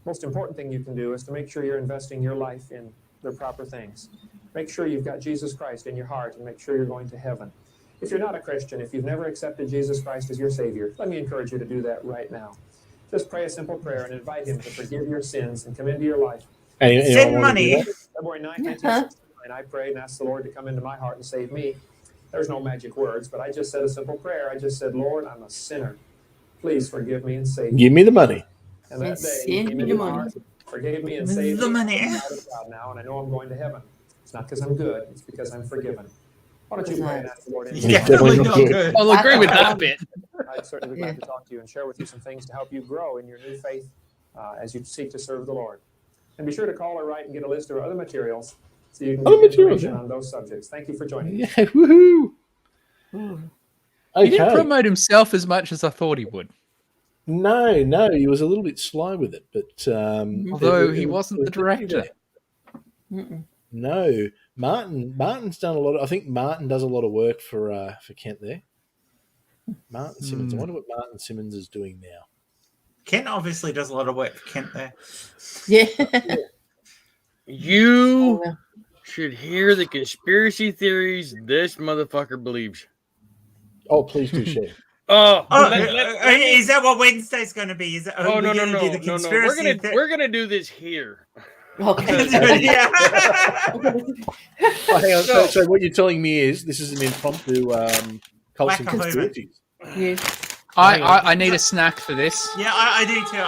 most important thing you can do is to make sure you're investing your life in the proper things. Make sure you've got Jesus Christ in your heart and make sure you're going to heaven. If you're not a Christian, if you've never accepted Jesus Christ as your Savior, let me encourage you to do that right now. Just pray a simple prayer and invite him to forgive your sins and come into your life. Anyone Send wanna do money. that? February 9th, 1969, I prayed and asked the Lord to come into my heart and save me. There's no magic words, but I just said a simple prayer. I just said, Lord, I'm a sinner. Please forgive me and save me. Give me the money. And that And day, he send came me into the my money. heart, forgave me and saved The me. money. I'm out of God now, and I know I'm going to heaven. It's not because I'm good, it's because I'm forgiven. Why don't you pray and ask the Lord into Yeah, your heart? definitely definitely not not good. good. I'll agree with that bit. I I'd certainly be glad to talk to you and share with you some things to help you grow in your new faith as you seek to serve the Lord. And be sure to call or write and get a list of other materials so you can get information on those subjects. Thank you for joining us. Yeah, woohoo! He didn't Okay. promote himself as much as I thought he would. No, he was a little bit sly with it, but Although he wasn't was the director. No, Martin's done a lot. I think Martin does a lot of work for Kent there. Martin Simmons. I wonder what Martin Simmons is doing now. Kent obviously does a lot of work for Kent there. Yeah. You should hear the conspiracy theories this motherfucker believes. Oh, please do share. Oh, Is that what Wednesday's going to be? Is it? Oh, no. Conspiracy We're gonna do this here. Okay. Yeah. Oh, hang on. So what you're telling me is this is an impromptu cults and Whack-a-mole. conspiracies. Yes. I need a snack for this. Yeah, I do too.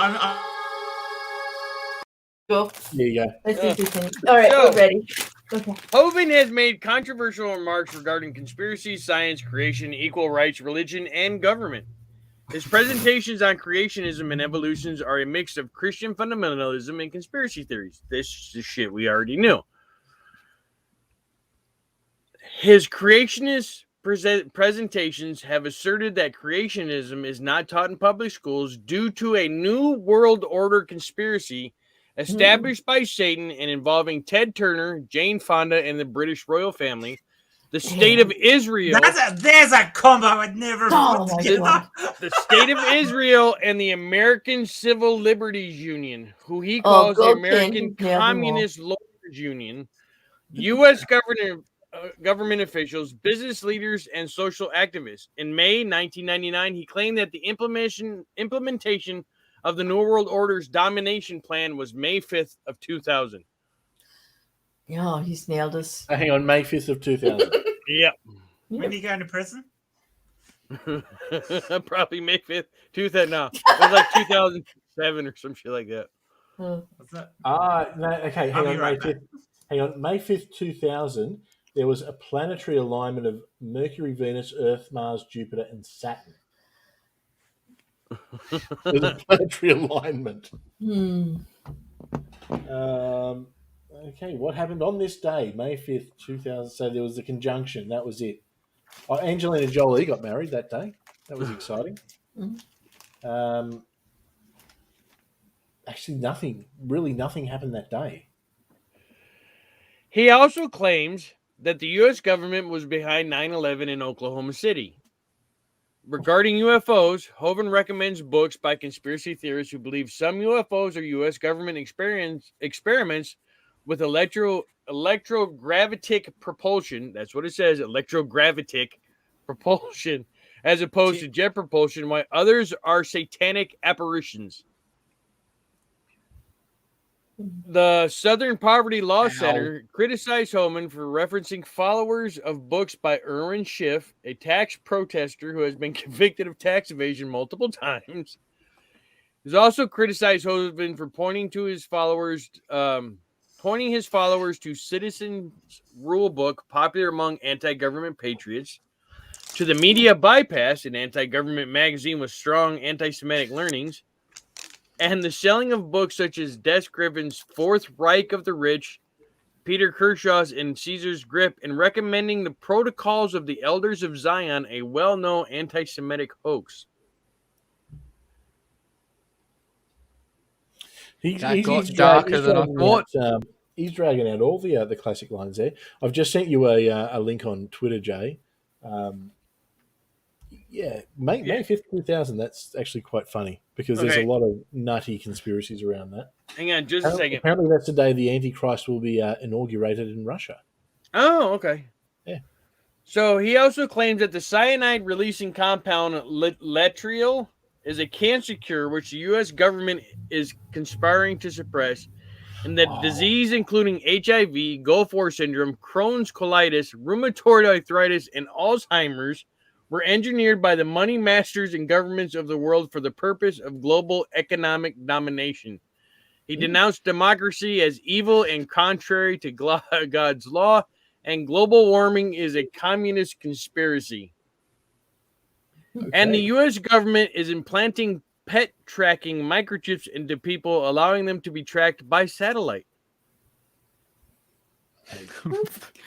Go. There you go. Let's do this thing. All right, So- we're ready. Okay. Hovind has made controversial remarks regarding conspiracy, science, creation, equal rights, religion, and government. His presentations on creationism and evolutions are a mix of Christian fundamentalism and conspiracy theories. This is shit we already knew. His creationist presentations have asserted that creationism is not taught in public schools due to a new world order conspiracy established by Satan and involving Ted Turner, Jane Fonda, and the British royal family, the state of Israel. There's a combo I'd never Oh put my together. God. The state of Israel and the American Civil Liberties Union, who he calls the go American Ken. Yeah, Communist Lawyers Union, U.S. government officials, business leaders, and social activists. In May 1999, he claimed that the implementation of the New World Order's domination plan was May 5th of 2000. Yeah, he's nailed us. Hang on, May 5th of 2000. Yep. When are you going to prison? Probably May 5th, 2000. No, it was like 2007 or some shit like that. What's that? No, okay, hang on, right May 5th. Hang on, May 5th, 2000, there was a planetary alignment of Mercury, Venus, Earth, Mars, Jupiter, and Saturn. There's a planetary alignment. Okay, what happened on this day, May 5th, 2000? So there was the conjunction. That was it. Oh, Angelina Jolie got married that day. That was exciting. Actually, nothing happened that day. He also claims that the U.S. government was behind 9/11 in Oklahoma City. Regarding UFOs, Hovind recommends books by conspiracy theorists who believe some UFOs are U.S. government experiments with electrogravitic propulsion. That's what it says, electrogravitic propulsion, as opposed to jet propulsion, while others are satanic apparitions. The Southern Poverty Law Center criticized Hovind for referencing followers of books by Irwin Schiff, a tax protester who has been convicted of tax evasion multiple times. He's also criticized Hovind for pointing his followers to Citizens Rule Book, popular among anti-government patriots, to the Media Bypass, an anti-government magazine with strong anti-Semitic leanings, and the selling of books such as Des Griffin's Fourth Reich of the Rich, Peter Kershaw's and Caesar's Grip, and recommending the Protocols of the Elders of Zion, a well-known anti-Semitic hoax. That got darker than I thought. He's dragging out all the classic lines there. I've just sent you a link on Twitter, Jay. May 5th, 2000. That's actually quite funny because there's a lot of nutty conspiracies around that. Hang on just a second. Apparently that's the day the Antichrist will be inaugurated in Russia. Oh, okay. Yeah. So he also claims that the cyanide-releasing compound letriol is a cancer cure which the U.S. government is conspiring to suppress, and that disease including HIV, Gulf War syndrome, Crohn's colitis, rheumatoid arthritis, and Alzheimer's were engineered by the money masters and governments of the world for the purpose of global economic domination. He denounced democracy as evil and contrary to God's law, and global warming is a communist conspiracy. And the Okay. U.S. government is implanting pet tracking microchips into people, allowing them to be tracked by satellite.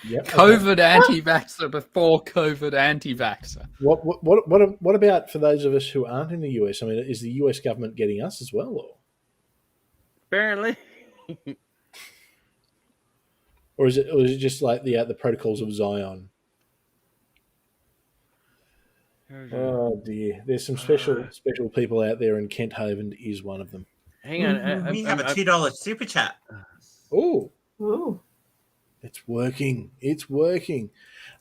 Yep, okay. COVID anti-vaxxer before COVID anti-vaxxer. What about for those of us who aren't in the US? I mean, is the US government getting us as well, Apparently. or is it just like the protocols of Zion? Oh dear, there's some special people out there, and Kent Hovind is one of them. Hang on. We have a $2 super chat. Oh, Ooh. it's working. It's working.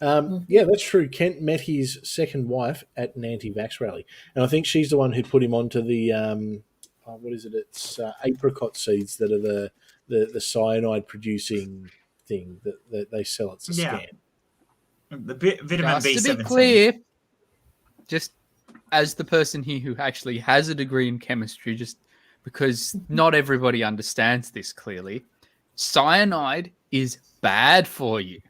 Yeah, that's true. Kent met his second wife at an anti-vax rally, and I think she's the one who put him onto the what is it? It's apricot seeds that are the cyanide producing thing that they sell. It's a Yeah. scam. The vitamin Just to B17. be clear, just as the person here who actually has a degree in chemistry, just because not everybody understands this clearly, cyanide is bad for you.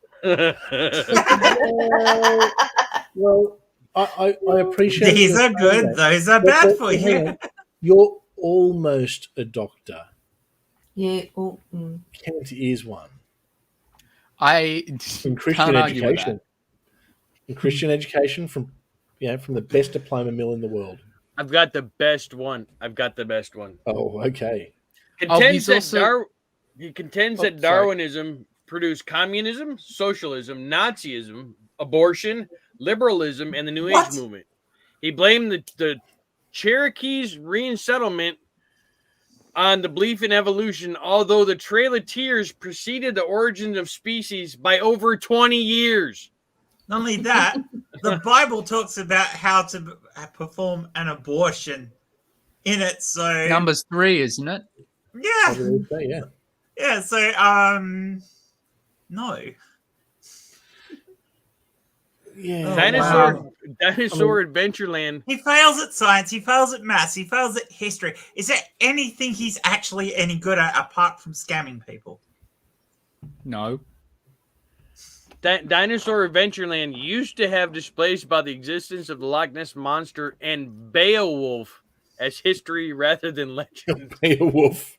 Well, I appreciate These you are saying good. that. Those are But- bad but for hang you. on. You're almost a doctor. Yeah. Oh, Kent is one. I In Christian can't argue with education. In Christian education from the best diploma mill in the world. I've got the best one. Oh, okay. Contends that also- he contends Oh, that sorry. Darwinism produced communism, socialism, Nazism, abortion, liberalism, and the New What? Age movement. He blamed the Cherokees' resettlement on the belief in evolution, although the Trail of Tears preceded the origins of species by over 20 years. Not only that, the Bible talks about how to perform an abortion in it. So Numbers 3, isn't it? I yeah, believe so, yeah. yeah. So no. Yeah. Oh, Dinosaur Adventureland. He fails at science. He fails at maths. He fails at history. Is there anything he's actually any good at apart from scamming people? No. Dinosaur Adventureland used to have displays about the existence of the Loch Ness Monster and Beowulf as history rather than legend. Beowulf.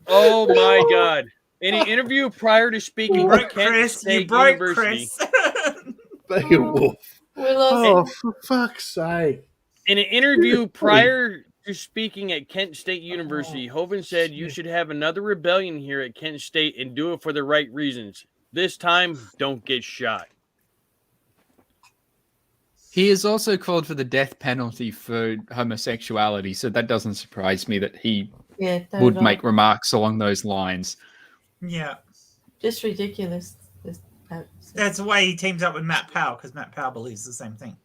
Oh my God. In an interview prior to speaking You at broke Kent Chris. You State broke University, Chris. Beowulf. we lost Oh, for fuck's sake. in an interview prior to speaking at Kent State University, Hovind said, "You should have another rebellion here at Kent State and do it for the right reasons. This time, don't get shot." He has also called for the death penalty for homosexuality, so that doesn't surprise me that he Yeah, not would at all. make remarks along those lines. Yeah, Just ridiculous. that's why he teams up with Matt Powell, because Matt Powell believes the same thing.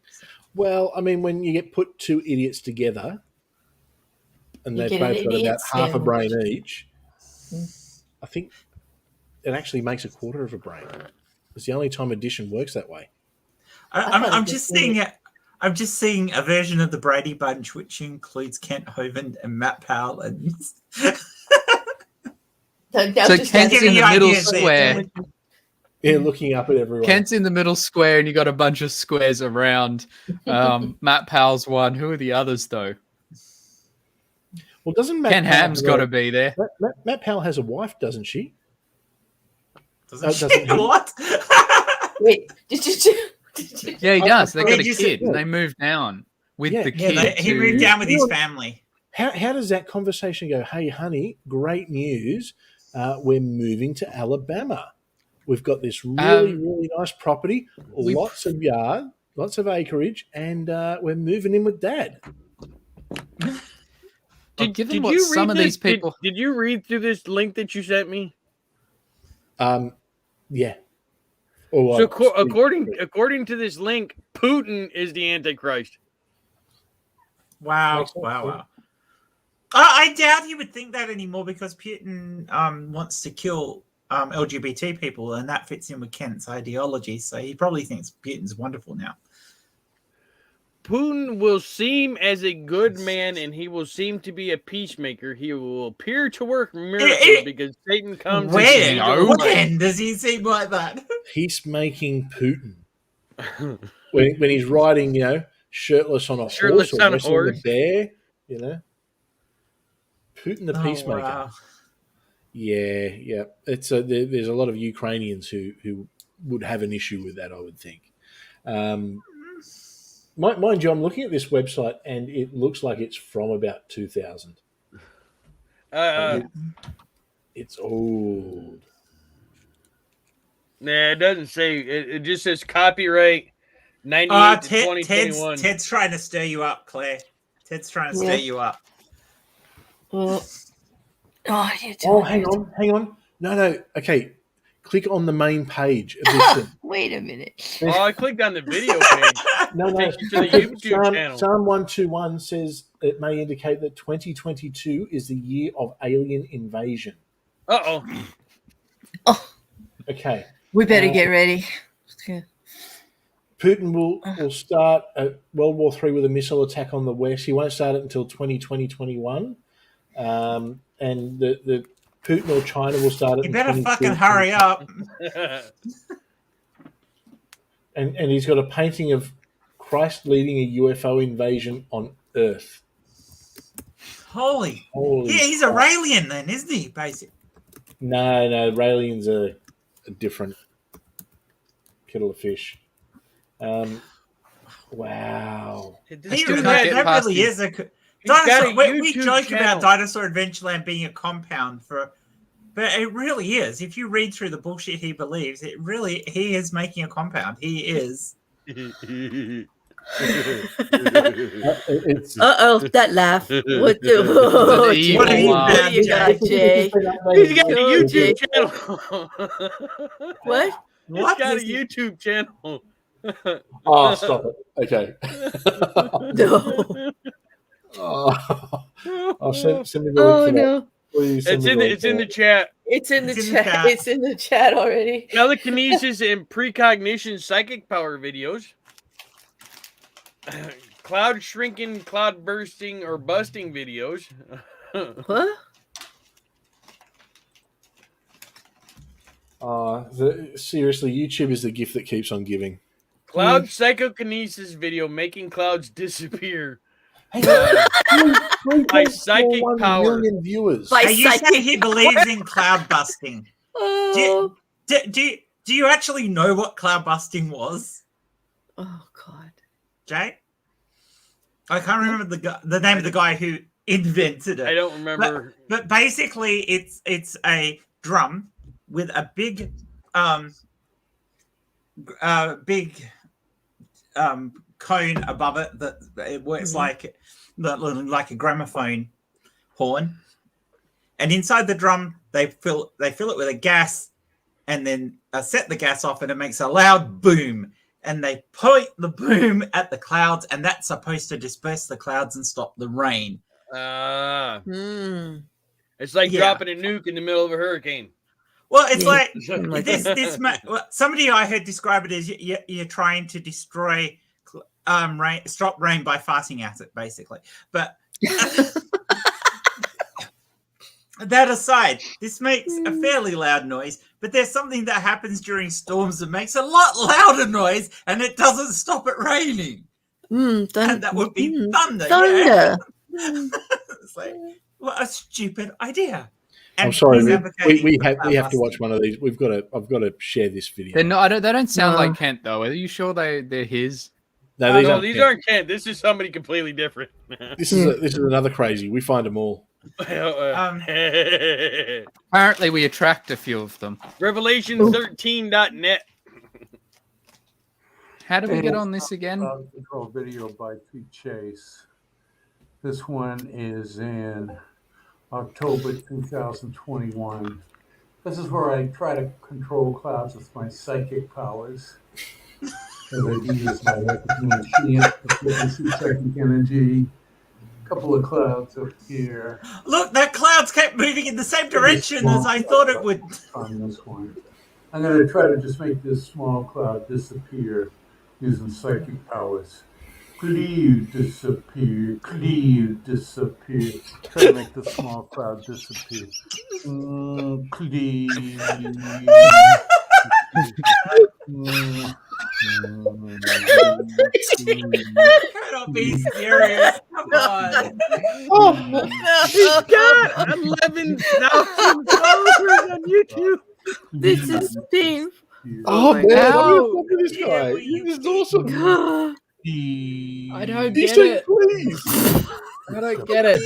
Well, I mean, when you get put two idiots together and You they've get an both got idiot about half a brain sandwich. each, I think it actually makes a quarter of a brain. It's the only time addition works that way. I'm just seeing it. I'm just seeing a version of the Brady Bunch, which includes Kent Hovind and Matt Powell. And So Kent's giving in you the middle ideas there. square. Yeah, looking up at everyone. Kent's in the middle square, and you got a bunch of squares around. Matt Powell's one. Who are the others, though? Well, doesn't Matt Ken Powell Ham's have got to a- be there. Matt Powell has a wife, doesn't she? doesn't doesn't she? he? What? Wait, did you? Yeah, he does. They got a Did you kid, say- and they moved down with Yeah, the Yeah, kid. he to- moved down with his family. How does that conversation go? Hey, honey, great news. We're moving to Alabama. We've got this really nice property, lots of yard, lots of acreage, and we're moving in with Dad. Given what some of these people- Did you read through this link that you sent me? Yeah. Oh, So according to this link, Putin is the Antichrist. Wow, Makes sense, wow, yeah. wow. I doubt he would think that anymore because Putin wants to kill LGBT people, and that fits in with Kent's ideology. So he probably thinks Putin's wonderful now. Putin will seem as a good man, and he will seem to be a peacemaker. He will appear to work miracles because Satan comes. When does he seem like that? Peacemaking Putin. when he's riding, shirtless on a horse or wrestling a bear, Putin the peacemaker. Wow. Yeah. It's there's a lot of Ukrainians who would have an issue with that, I would think. Mind you, I'm looking at this website and it looks like it's from about 2000. It's old. Nah, it doesn't say. It just says copyright 98 to 2021. Ted's trying to stir you up, Claire. Ted's trying to stir you up. Hang on. No. Okay. Click on the main page of this thing. Wait a minute. I clicked on the video page. No. To the YouTube channel. Psalm 121 says it may indicate that 2022 is the year of alien invasion. Oh. Okay. We better get ready. Okay. Putin will start World War III with a missile attack on the West. He won't start it until 2020-21. And the Putin or China will start it. You better fucking hurry up. And he's got a painting of Christ leading a UFO invasion on Earth. Holy. Yeah, he's a Raelian then, isn't he? Basically. No, Raelians are a different kettle of fish. Wow. That really is a dinosaur. We joke about Dinosaur Adventureland being a compound but it really is. If you read through the bullshit he believes, he is making a compound. He is. That laugh. What do you got, Jay? He's got a YouTube channel. What? He's got a YouTube channel. Oh, stop it. Okay. No. I'll send me the link for no. It's in the chat. It's in the chat. It's in the chat already. Telekinesis and precognition psychic power videos. Cloud shrinking, cloud bursting, or busting videos. What? Seriously, YouTube is the gift that keeps on giving. Cloud psychokinesis video making clouds disappear. By psychic power. Viewers. You say he believes in cloud busting. Do you actually know what cloud busting was? Oh God, Jay? I can't remember the name of the guy who invented it. I don't remember. But basically, it's a drum with a big cone above it that works like a gramophone horn, and inside the drum they fill it with a gas, and then set the gas off, and it makes a loud boom. And they point the boom at the clouds, and that's supposed to disperse the clouds and stop the rain. It's like dropping a nuke in the middle of a hurricane. Well, it's like somebody I heard describe it as you're trying to destroy rain, stop rain by farting at it, basically. But that aside, this makes a fairly loud noise, but there's something that happens during storms that makes a lot louder noise, and it doesn't stop it raining. And that would be thunder. Yeah? It's like, what a stupid idea. And I'm sorry, we have to watch one of these. I've got to share this video. They don't sound like Kent though. Are you sure they're his? No, these aren't Kent. This is somebody completely different. This is another crazy. We find them all. Apparently, we attract a few of them. Revelation13.net. How do we get on this again? Control video by Pete Chase. This one is in October 2021. This is where I try to control clouds with my psychic powers. So I use my machine, psychic energy. A couple of clouds up here. Look, that clouds kept moving in the same direction as I thought it would. On this one, I'm going to try to just make this small cloud disappear using psychic powers. Clear, disappear. Clear, disappear. Try to make the small cloud disappear. Clear. Cannot be serious. Come on. He's got 11,000 followers on YouTube. This is painful. Oh, my man, God. look at this guy. This is awesome. God. I don't He get said, it. please. I don't get it.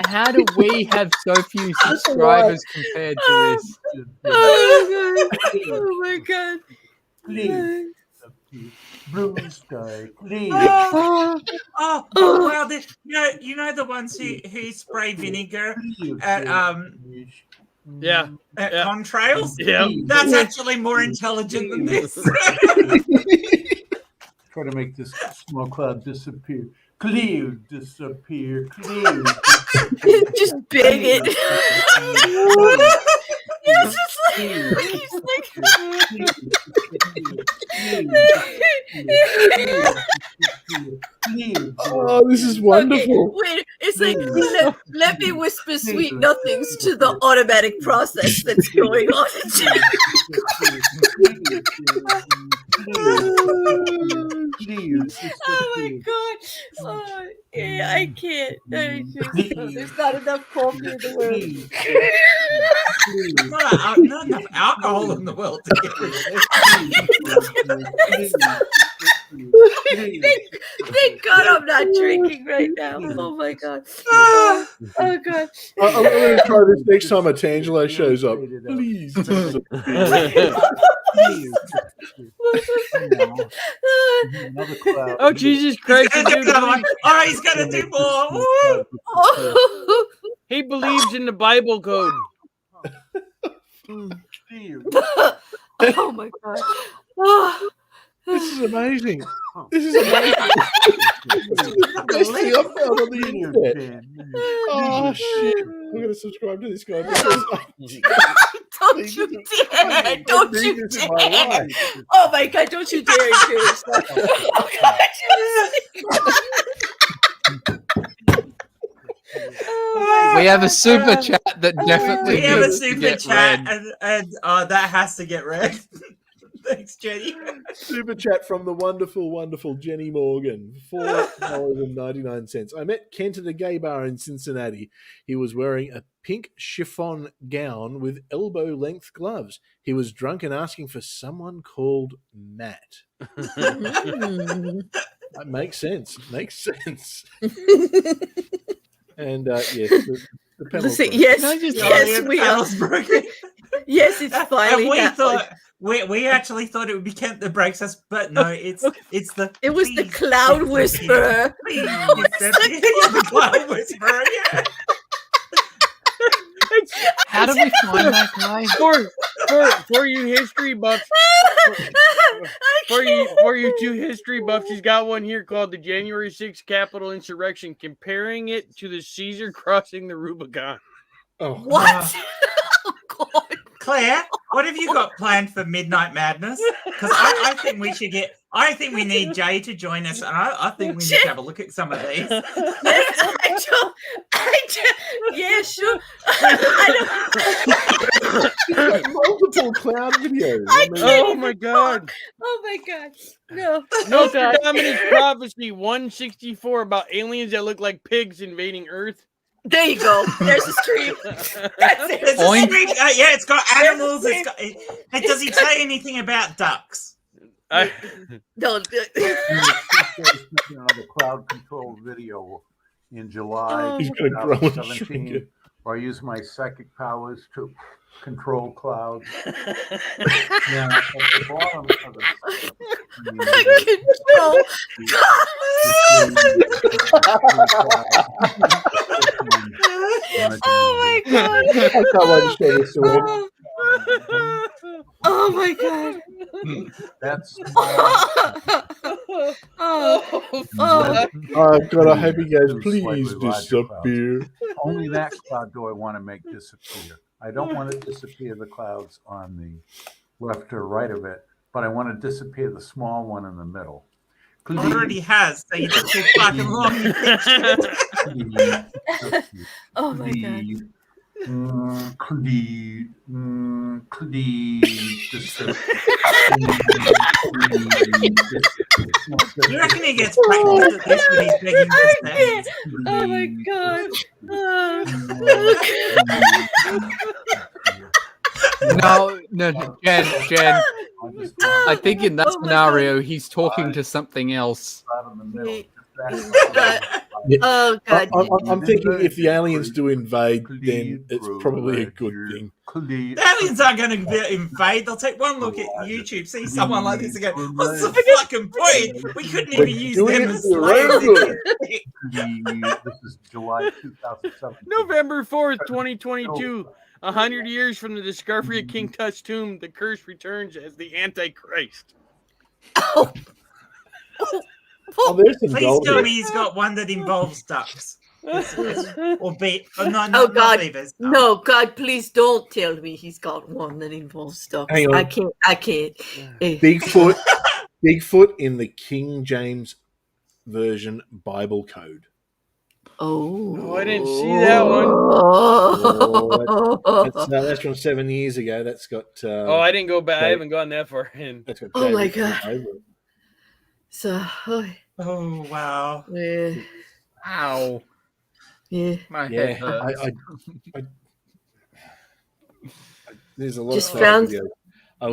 How do we have so few subscribers compared to this? Oh my God. Please. Blue sky, please. Oh, well, you know the ones who spray vinegar at Yeah. contrails? Yeah. That's actually more intelligent than this. Try to make this small cloud disappear. Clear, disappear. Clear. Just big it. It's just Oh, this is wonderful. Wait, it's like let me whisper sweet nothings to the automatic process that's going on. Oh my God! Oh, yeah, I can't. There's not enough coffee in the world. Not enough alcohol in the world to get rid of this. Thank God I'm not drinking right now. Oh my God. Oh God. I'm going to try this next time a Tangelo shows up. Please. Oh, Jesus Christ. He's gonna do another one. Oh, he's gonna do more. Woo! He believes in the Bible code. Oh my God. Oh. This is amazing. This is amazing. This is the best thing I've found on the internet. Oh, shit. I'm going to subscribe to this guy. Don't you dare! Don't you dare! Oh my God! Don't you dare do this! Oh God! We have a super chat that definitely We have a needs to super get chat, read. and that has to get read. Thanks, Jenny. Super chat from the wonderful, wonderful Jenny Morgan. $4.99. I met Kent at a gay bar in Cincinnati. He was wearing a pink chiffon gown with elbow-length gloves. He was drunk and asking for someone called Matt. That makes sense. Makes sense. And yes, the panel's broken. Yes, we are. Broken. Yes, it's finally. And we actually thought it would be Kent that breaks us, but no, it's the. It was the cloud whisperer. The cloud whisperer. Yeah. How do we find that guy? For you history buffs, for you two history buffs, he's got one here called the January 6th Capitol Insurrection, comparing it to the Caesar crossing the Rubicon. Oh, what? Oh, God. Claire, what have you got planned for Midnight Madness? Because I think we should get. I think we need Jay to join us, and I think we need to have a look at some of these. Yeah, sure. Multiple cloud videos. Oh my God! Oh my God! No. Nostradamus prophecy 164 about aliens that look like pigs invading Earth. There you go. There's a stream. That's it. There's a stream. Yeah, it's got animals. Does he say anything about ducks? The cloud control video in July 2017, where I use my psychic powers to control clouds. Now, at the bottom of the Oh my God! I can't wait to show this to him. Oh my God! That's Oh God, I hope he goes, please disappear. Only that cloud do I want to make disappear. I don't want to disappear the clouds on the left or right of it, but I want to disappear the small one in the middle. Already has, so you're too fucking long. You Oh my god. Cleed. You reckon he gets practice at this when he's begging for sex? Oh my god. No, Jen. I think in that Oh my scenario, he's talking to something else. Oh god. I'm thinking if the aliens do invade, then it's probably a good thing. The aliens aren't going to invade. They'll take one look at YouTube, see someone like this, and go, "What's the fucking point? We couldn't even use them as slaves." This is July 2017. November 4th, 2022. 100 years from the discovery of King Tut's tomb, the curse returns as the Antichrist. Oh, there's some Please gold tell here. me he's got one that involves ducks. Or not Oh god. beavers. No, God, please don't tell me he's got one that involves stuff. Hang on. I can't. Bigfoot in the King James Version Bible Code. Oh, I didn't see that one. That's from 7 years ago. That's got. Oh, I didn't go back. I haven't gone that far in. That's got Oh my David God. over it. So, Oh wow. yeah, Ow. yeah. My head Yeah, hurts. there's a lot Just of found- videos.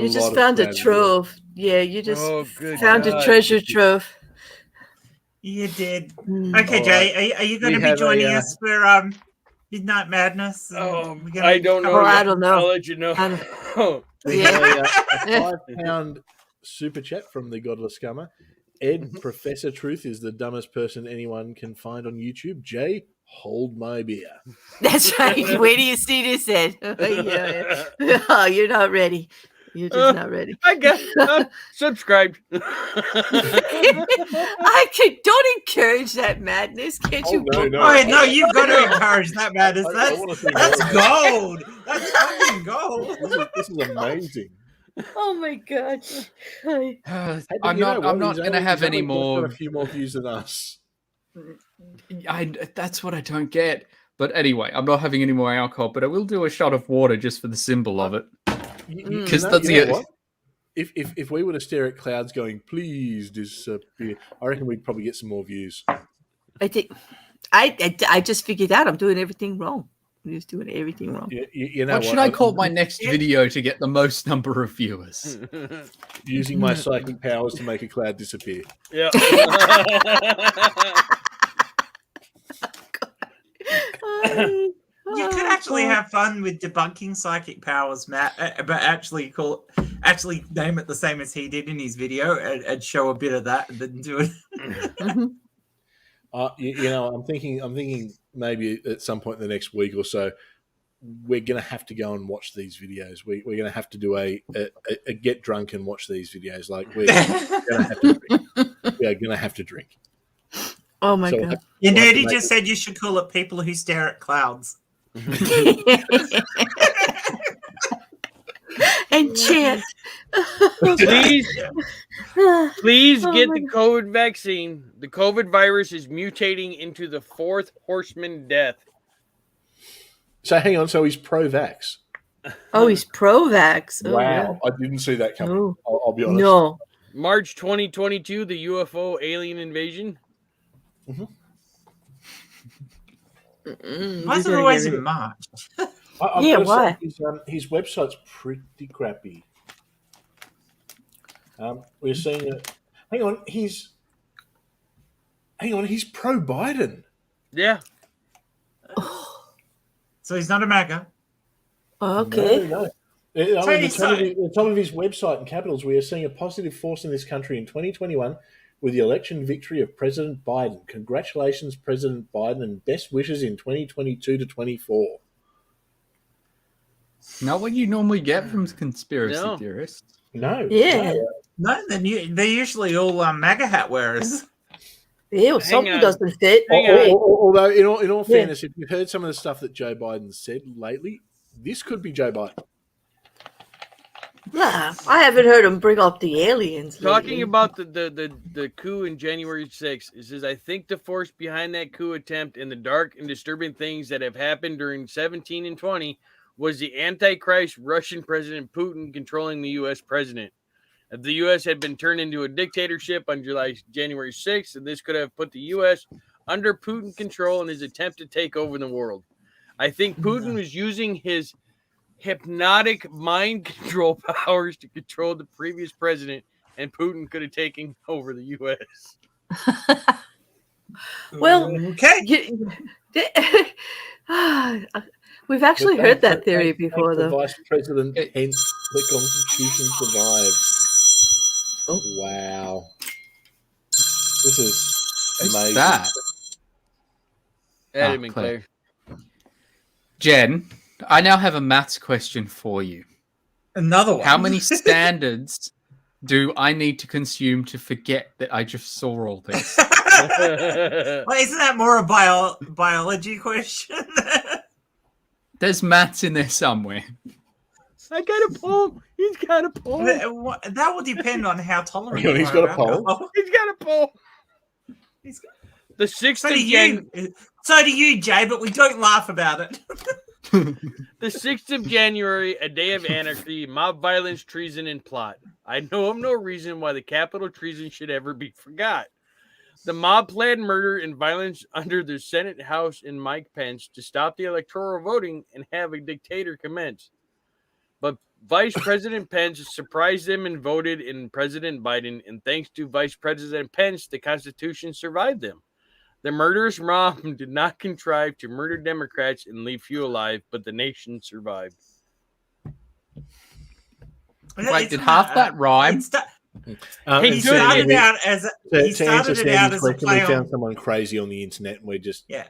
You just found a trove. Yeah, you just Oh, good found a God. treasure trove. You did. Mm. Okay, Jay, are you going to We be have joining a, us for Midnight Madness? Oh, We're gonna I don't know. Oh, I yet. don't know. I'll let you know. I don't- We Yeah. have a £5 super chat from the Godless Scummer. Ed, Professor Truth is the dumbest person anyone can find on YouTube. Jay, hold my beer. That's right. Where do you see this, Ed? Yeah. Oh, you're not ready. You're just not ready. I got subscribed. Don't encourage that madness. Can't you? no. Oh no, you've got to encourage that, Madness. I wanna see That's more. gold. That's fucking gold. This is amazing. Oh my god. Hey, but I'm you know not. what? I'm not He's going to only- have he's any only got more. a few more views than us. That's what I don't get. But anyway, I'm not having any more alcohol. But I will do a shot of water just for the symbol of it. Because that's you know the. what? If we were to stare at clouds going, please disappear, I reckon we'd probably get some more views. I just figured out I'm doing everything wrong. I'm just doing everything wrong. You know What should I call my next video to get the most number of viewers? Using my psychic powers to make a cloud disappear. Yeah. You could actually have fun with debunking psychic powers, Matt, but actually name it the same as he did in his video and show a bit of that and then do it. I'm thinking maybe at some point in the next week or so, we're going to have to go and watch these videos. We're going to have to do a get drunk and watch these videos. Like we're going to have to drink. We are going to have to drink. Oh my So god. Your we'll have to nerdy make just said you should call it people who stare at clouds. And chant. Please Oh get my the COVID vaccine. The COVID virus is mutating into the fourth horseman death. So hang on. So he's pro-vax. Oh, he's pro-vax. Oh, Wow, I didn't see that coming. No. I'll be yeah. honest. No. March 2022, the UFO alien invasion. Why is it always in March? I've Yeah, got to why? say, his website's pretty crappy. We're seeing it. Hang on, he's pro-Biden. Yeah. So he's not a MAGA. Okay. No. So On he's the top of his website in capitals, we are seeing a positive force in this country in 2021 with the election victory of President Biden. Congratulations, President Biden, and best wishes in 2022 to 24. Not what you normally get from conspiracy No. theorists. No. Yeah. No, they're usually all MAGA hat wearers. Ew, something on. doesn't fit. Hang on. Although, in all Yeah. fairness, if you've heard some of the stuff that Joe Biden said lately, this could be Joe Biden. Yeah, I haven't heard him bring up the aliens. Talking lately. about the coup in January 6th, it says, I think the force behind that coup attempt and the dark and disturbing things that have happened during 17 and 20 was the Antichrist Russian President Putin controlling the U.S. president. If the U.S. had been turned into a dictatorship on January 6th, and this could have put the U.S. under Putin control in his attempt to take over the world. I think Putin was using his hypnotic mind control powers to control the previous president, and Putin could have taken over the U.S. Well, okay. We've actually heard that theory before, the though. Vice President, hence the Constitution survived. Oh, wow. This is Who's amazing. that? Adam Ah, and Claire. Claire. Jen, I now have a maths question for you. Another one. How many standards do I need to consume to forget that I just saw all this? Well, isn't that more a biology question? There's maths in there somewhere. I got a poll. He's got a poll. That will depend on how tolerant Hang on, you he's are got a of poll? alcohol. He's got a poll. He's got- The 6th So of do you. So do you, Jay, but we don't laugh about it. The 6th of January, a day of anarchy, mob violence, treason, and plot. I know of no reason why the capital treason should ever be forgot. The mob planned murder and violence under the Senate House and Mike Pence to stop the electoral voting and have a dictator commence. But Vice President Pence surprised them and voted in President Biden, and thanks to Vice President Pence, the Constitution survived them. The murderous mob did not contrive to murder Democrats and leave few alive, but the nation survived. Wait, did half that rhyme? Hey, He He started did. out as To he started answer it out Sandy's as a question, play we on. found someone crazy on the internet, and we're just Yeah.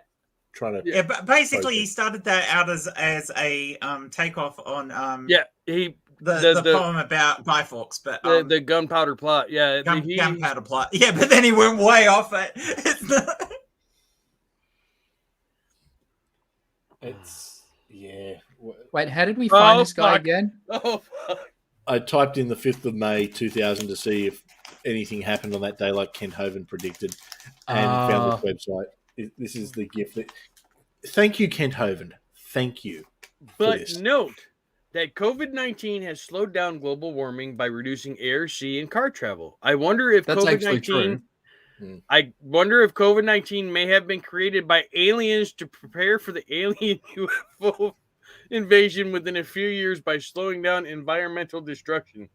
trying to. Yeah, but basically, he Focus. started that out as a takeoff on Yeah, the poem about Guy Fawkes, but the gunpowder plot. Yeah, gunpowder plot. Yeah, but then he went way off it. It's not, It's yeah. Wait, how did we find this guy fuck. again? Oh, fuck. I typed in the 5th of May 2000 to see if anything happened on that day, like Kent Hovind predicted, and found this website. This is the gift. Thank you, Kent Hovind. Thank you. But this. note that COVID-19 has slowed down global warming by reducing air, sea, and car travel. I wonder if That's actually COVID-19. true. I wonder if COVID-19 may have been created by aliens to prepare for the alien UFO invasion within a few years by slowing down environmental destruction.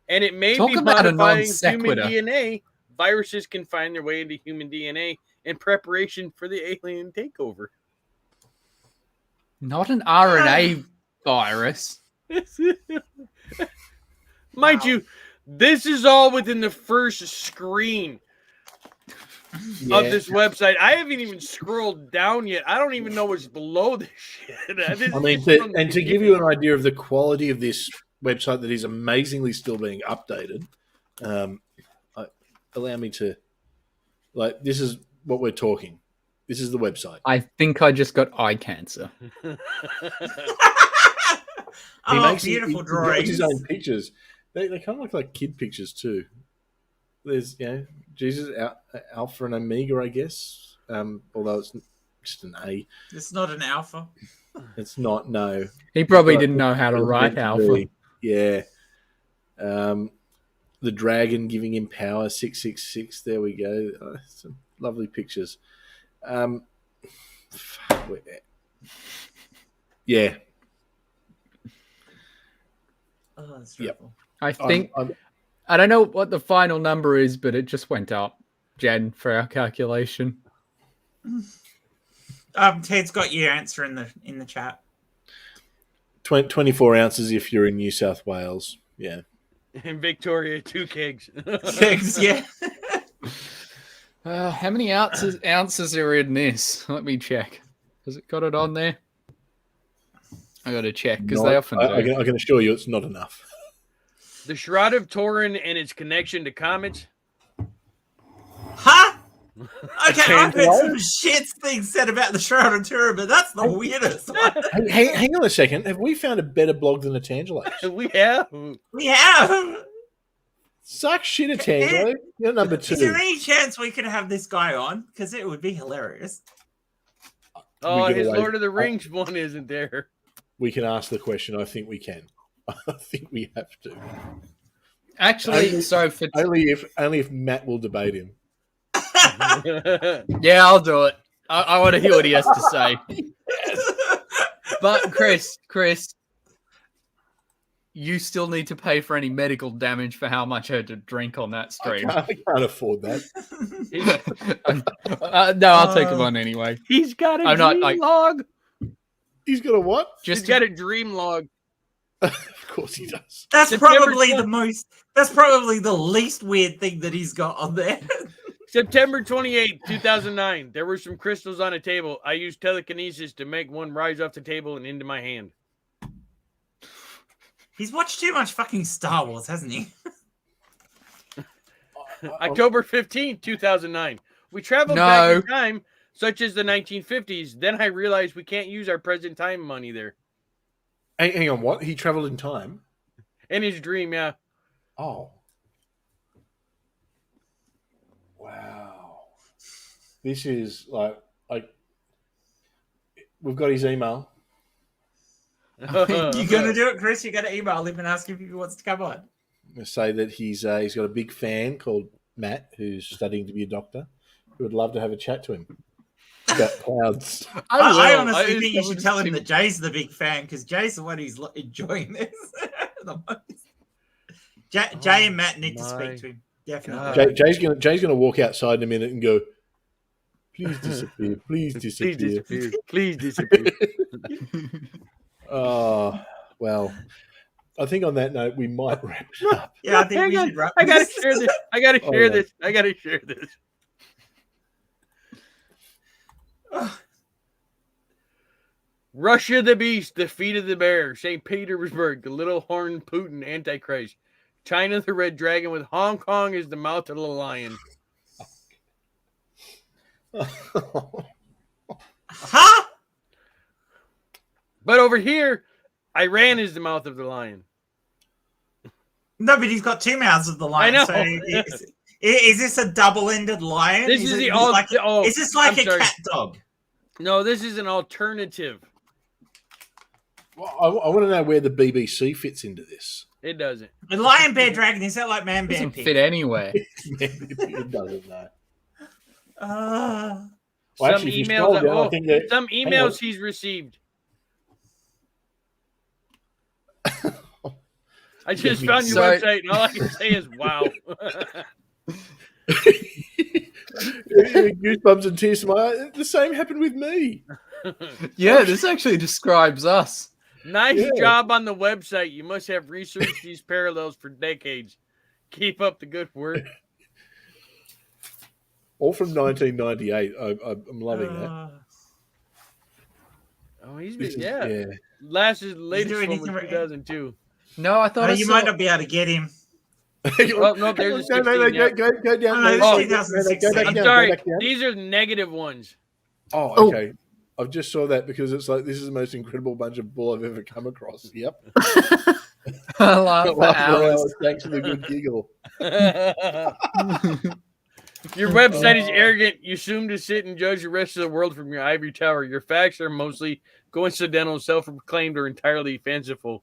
And it may Talk be about a modifying human non-sequitur. DNA. Viruses can find their way into human DNA in preparation for the alien takeover. Not an RNA virus. Mind you, this is all within the first screen of this website. I haven't even scrolled down yet. I don't even know what's below this shit. I mean, to give you an idea of the quality of this website that is amazingly still being updated, allow me to, this is what we're talking. This is the website. I think I just got eye cancer. beautiful he draws drawings. his own pictures. They kind of look like kid pictures too. There's Jesus, Alpha and Omega, I guess. Although it's just an A. It's not an alpha. It's not. No. He probably But didn't know how to it was write meant to alpha. be. Yeah. The dragon giving him power. 666. There we go. Some lovely pictures. Yeah. Oh, that's dreadful. I think I don't know what the final number is, but it just went up, Jen, for our calculation. Ted's got your answer in the chat. 24 ounces if you're in New South Wales. Yeah. In Victoria, 2 kegs. Kegs, yeah. How many ounces are in this? Let me check. Has it got it on there? I got to check because they often do. I can assure you it's not enough. The Shroud of Turin and its connection to comets. Huh? Okay, I've heard some shit things said about the Shroud of Turin, but that's the weirdest one. Hang on a second. Have we found a better blog than a Tangelo? We have. We have. Suck shit, a Tangelo. You're number Is there 2. any chance we could have this guy on? Because it would be hilarious. Oh, We get his away- Lord of the Rings one isn't there. We can ask the question. I think we can. I think we have to. Actually, so for Only if Matt will debate him. yeah, I'll do it. I want to hear what he has to say. But Chris, you still need to pay for any medical damage for how much I had to drink on that stream. I can't afford that. No, I'll take him on anyway. He's got a I'm not, dream like- log. He's got a what? Just He's got a dream log. Of course he does. That's September probably 20 the most. That's probably the least weird thing that he's got on there. September 28th, 2009. There were some crystals on a table. I used telekinesis to make one rise off the table and into my hand. He's watched too much fucking Star Wars, hasn't he? October 15th, 2009. We traveled No. back in time, such as the 1950s. Then I realized we can't use our present time money there. Hang on, what? He travelled in time? In his dream, yeah. Oh. Wow. This is like we've got his email. You gonna do it, Chris? You gotta email him and ask him if he wants to come on. I'm going to say that he's got a big fan called Matt who's studying to be a doctor who would love to have a chat to him about clouds. I will. honestly think you I should would tell him think- that Jay's the big fan because Jay's the one who's enjoying this the most. Jay and Matt need to speak to him. Definitely. Jay's going to walk outside in a minute and go, please disappear, please Please disappear. disappear. Please disappear. Oh, well, I think on that note, we might wrap it up. Yeah, I think Hang we on. should wrap I gotta this. share this. I gotta Oh, share yeah. this. I gotta share this. Russia the Beast, the feet of the bear. St. Petersburg, the little horn Putin, Antichrist. China the red dragon with Hong Kong is the mouth of the lion. Huh? But over here, Iran is the mouth of the lion. No, but he's got two mouths of the lion. I know. So is this a double-ended lion? This is it- the is all. like, Oh, is this like I'm a sorry. cat dog? No, this is an alternative. Well, I want to know where the BBC fits into this. It doesn't. A lion, bear, dragon. Is that like man, bear, Doesn't pig? fit anywhere. It doesn't know. Uh, Well, Some actually, if you emails. scroll down, I Oh, think that- some on. emails he's received. I just found your So- website, and all I can say is, "Wow." Goosebumps and tears. The same happened with me. Yeah, this actually describes us. Nice Yeah. job on the website. You must have researched these parallels for decades. Keep up the good work. All from 1998. I'm loving that. Oh, he's This been, is- yeah. Last is latest doing one was anything right- 2002. No, I thought I you saw... might not be able to get him. Oh, no, there's a no, 16, yeah. go down. Oh, no, go it's back 2016. down, I'm go sorry. back down. These are negative ones. Oh, okay. I just saw that because it's like this is the most incredible bunch of bull I've ever come across. Yep. I laughed for Laughed for hours. hours thanks to the good giggle. Your website is arrogant. You assume to sit and judge the rest of the world from your ivory tower. Your facts are mostly coincidental, self-proclaimed, or entirely fanciful.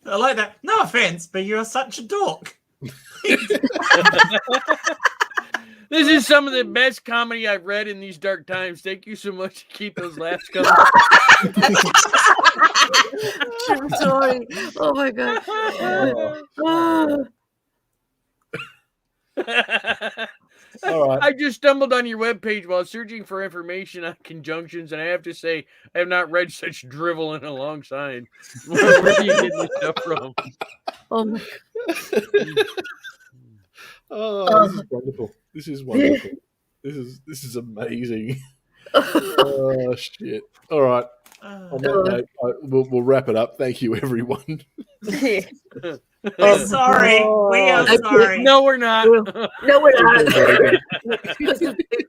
I like that. No offense, but you're such a dork. This is some of the best comedy I've read in these dark times. Thank you so much to keep those laughs coming. I'm sorry. Oh my god. All right. I just stumbled on your webpage while searching for information on conjunctions, and I have to say, I have not read such drivel in a long time. Where are you getting this stuff from? Oh my Oh, this is wonderful. This is wonderful. This is amazing. Oh shit! All right. On that note, we'll wrap it up. Thank you, everyone. god. We're sorry. We are Okay. sorry. No, we're not. No, we're not.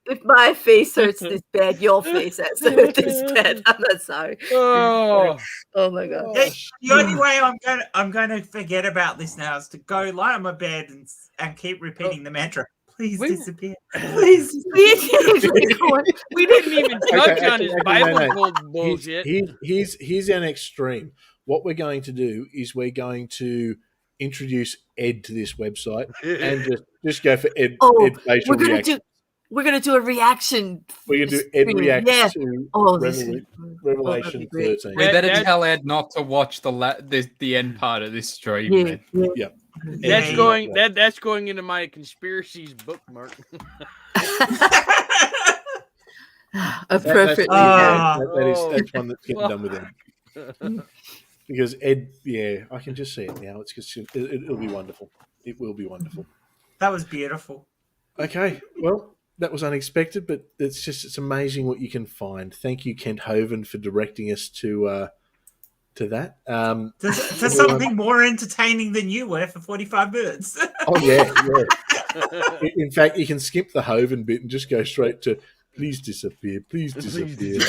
If my face hurts this bad, your face has to hurt this bad. I'm not sorry. Oh, Oh my god. The only way I'm gonna forget about this now is to go lie on my bed and keep repeating the mantra. Please disappear. Please disappear. we didn't even touch Okay, on his Bible code bullshit. Here's our next stream. What we're going to do is we're going to introduce Ed to this website and just go for Ed facial reaction. We're gonna do a reaction. We're gonna do Ed stream. reacts to that'd Revelation be great. 13. We better that- tell Ed not to watch the end part of this stream. Yeah, Then. yeah. That's Yeah. going that's going into my conspiracies bookmark. A perfect. That's one that's getting done with Ed. Because Ed, I can just see it now. It's just it'll be wonderful. It will be wonderful. That was beautiful. Okay, well, that was unexpected, but it's amazing what you can find. Thank you, Kent Hovind, for directing us to that. To something more entertaining than you were for 45 minutes. Oh yeah. In fact, you can skip the Hovind bit and just go straight to please disappear, please disappear.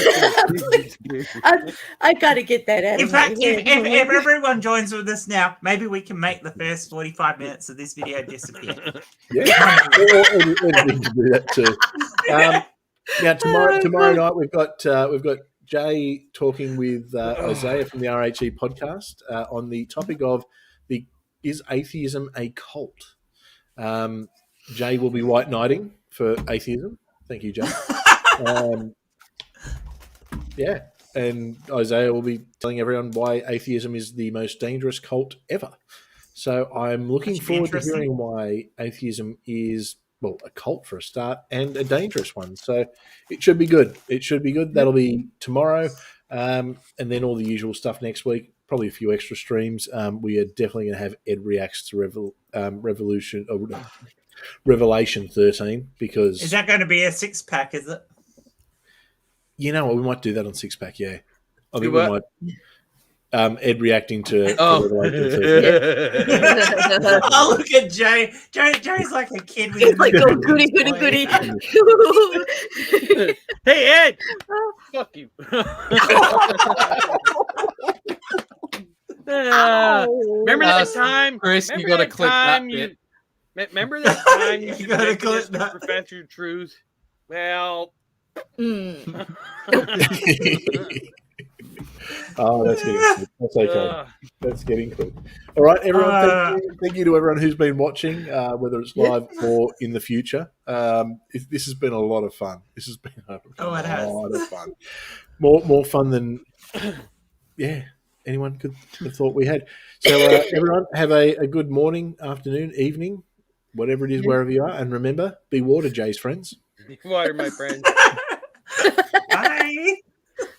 I gotta get that out. In of my fact, head. if everyone joins with us now, maybe we can make the first 45 minutes of this video disappear. Yeah, or we can do that too. Now tomorrow night we've got Jay talking with Isaiah from the RHE podcast on the topic of is atheism a cult? Jay will be white knighting for atheism. Thank you, Jay. And Isaiah will be telling everyone why atheism is the most dangerous cult ever. So I'm looking forward to hearing why atheism is, well, a cult for a start and a dangerous one. So it should be good. That'll be tomorrow. And then all the usual stuff next week, probably a few extra streams. We are definitely going to have Ed reacts to Revelation 13 because... Is that going to be a 6-pack, is it? You know what? We might do that on 6-pack, yeah. I think Do we what? might... Ed reacting to Revelation 13. Oh, look at Jay. Jay's like a kid with It's like, oh, goody. Hey Ed, fuck you. Remember that time, Chris, you got to clip that bit. Remember that time you gotta connected us clip that. with Professor Truth? Well, Oh, that's getting good. That's okay. That's getting good. All right, everyone. Thank you to everyone who's been watching, whether it's live or in the future. This has been a lot of fun. This has been a lot of fun. More fun than anyone could have thought we had. So everyone, have a good morning, afternoon, evening, whatever it is, wherever you are, and remember, be water, Jay's friends. be water, my friend.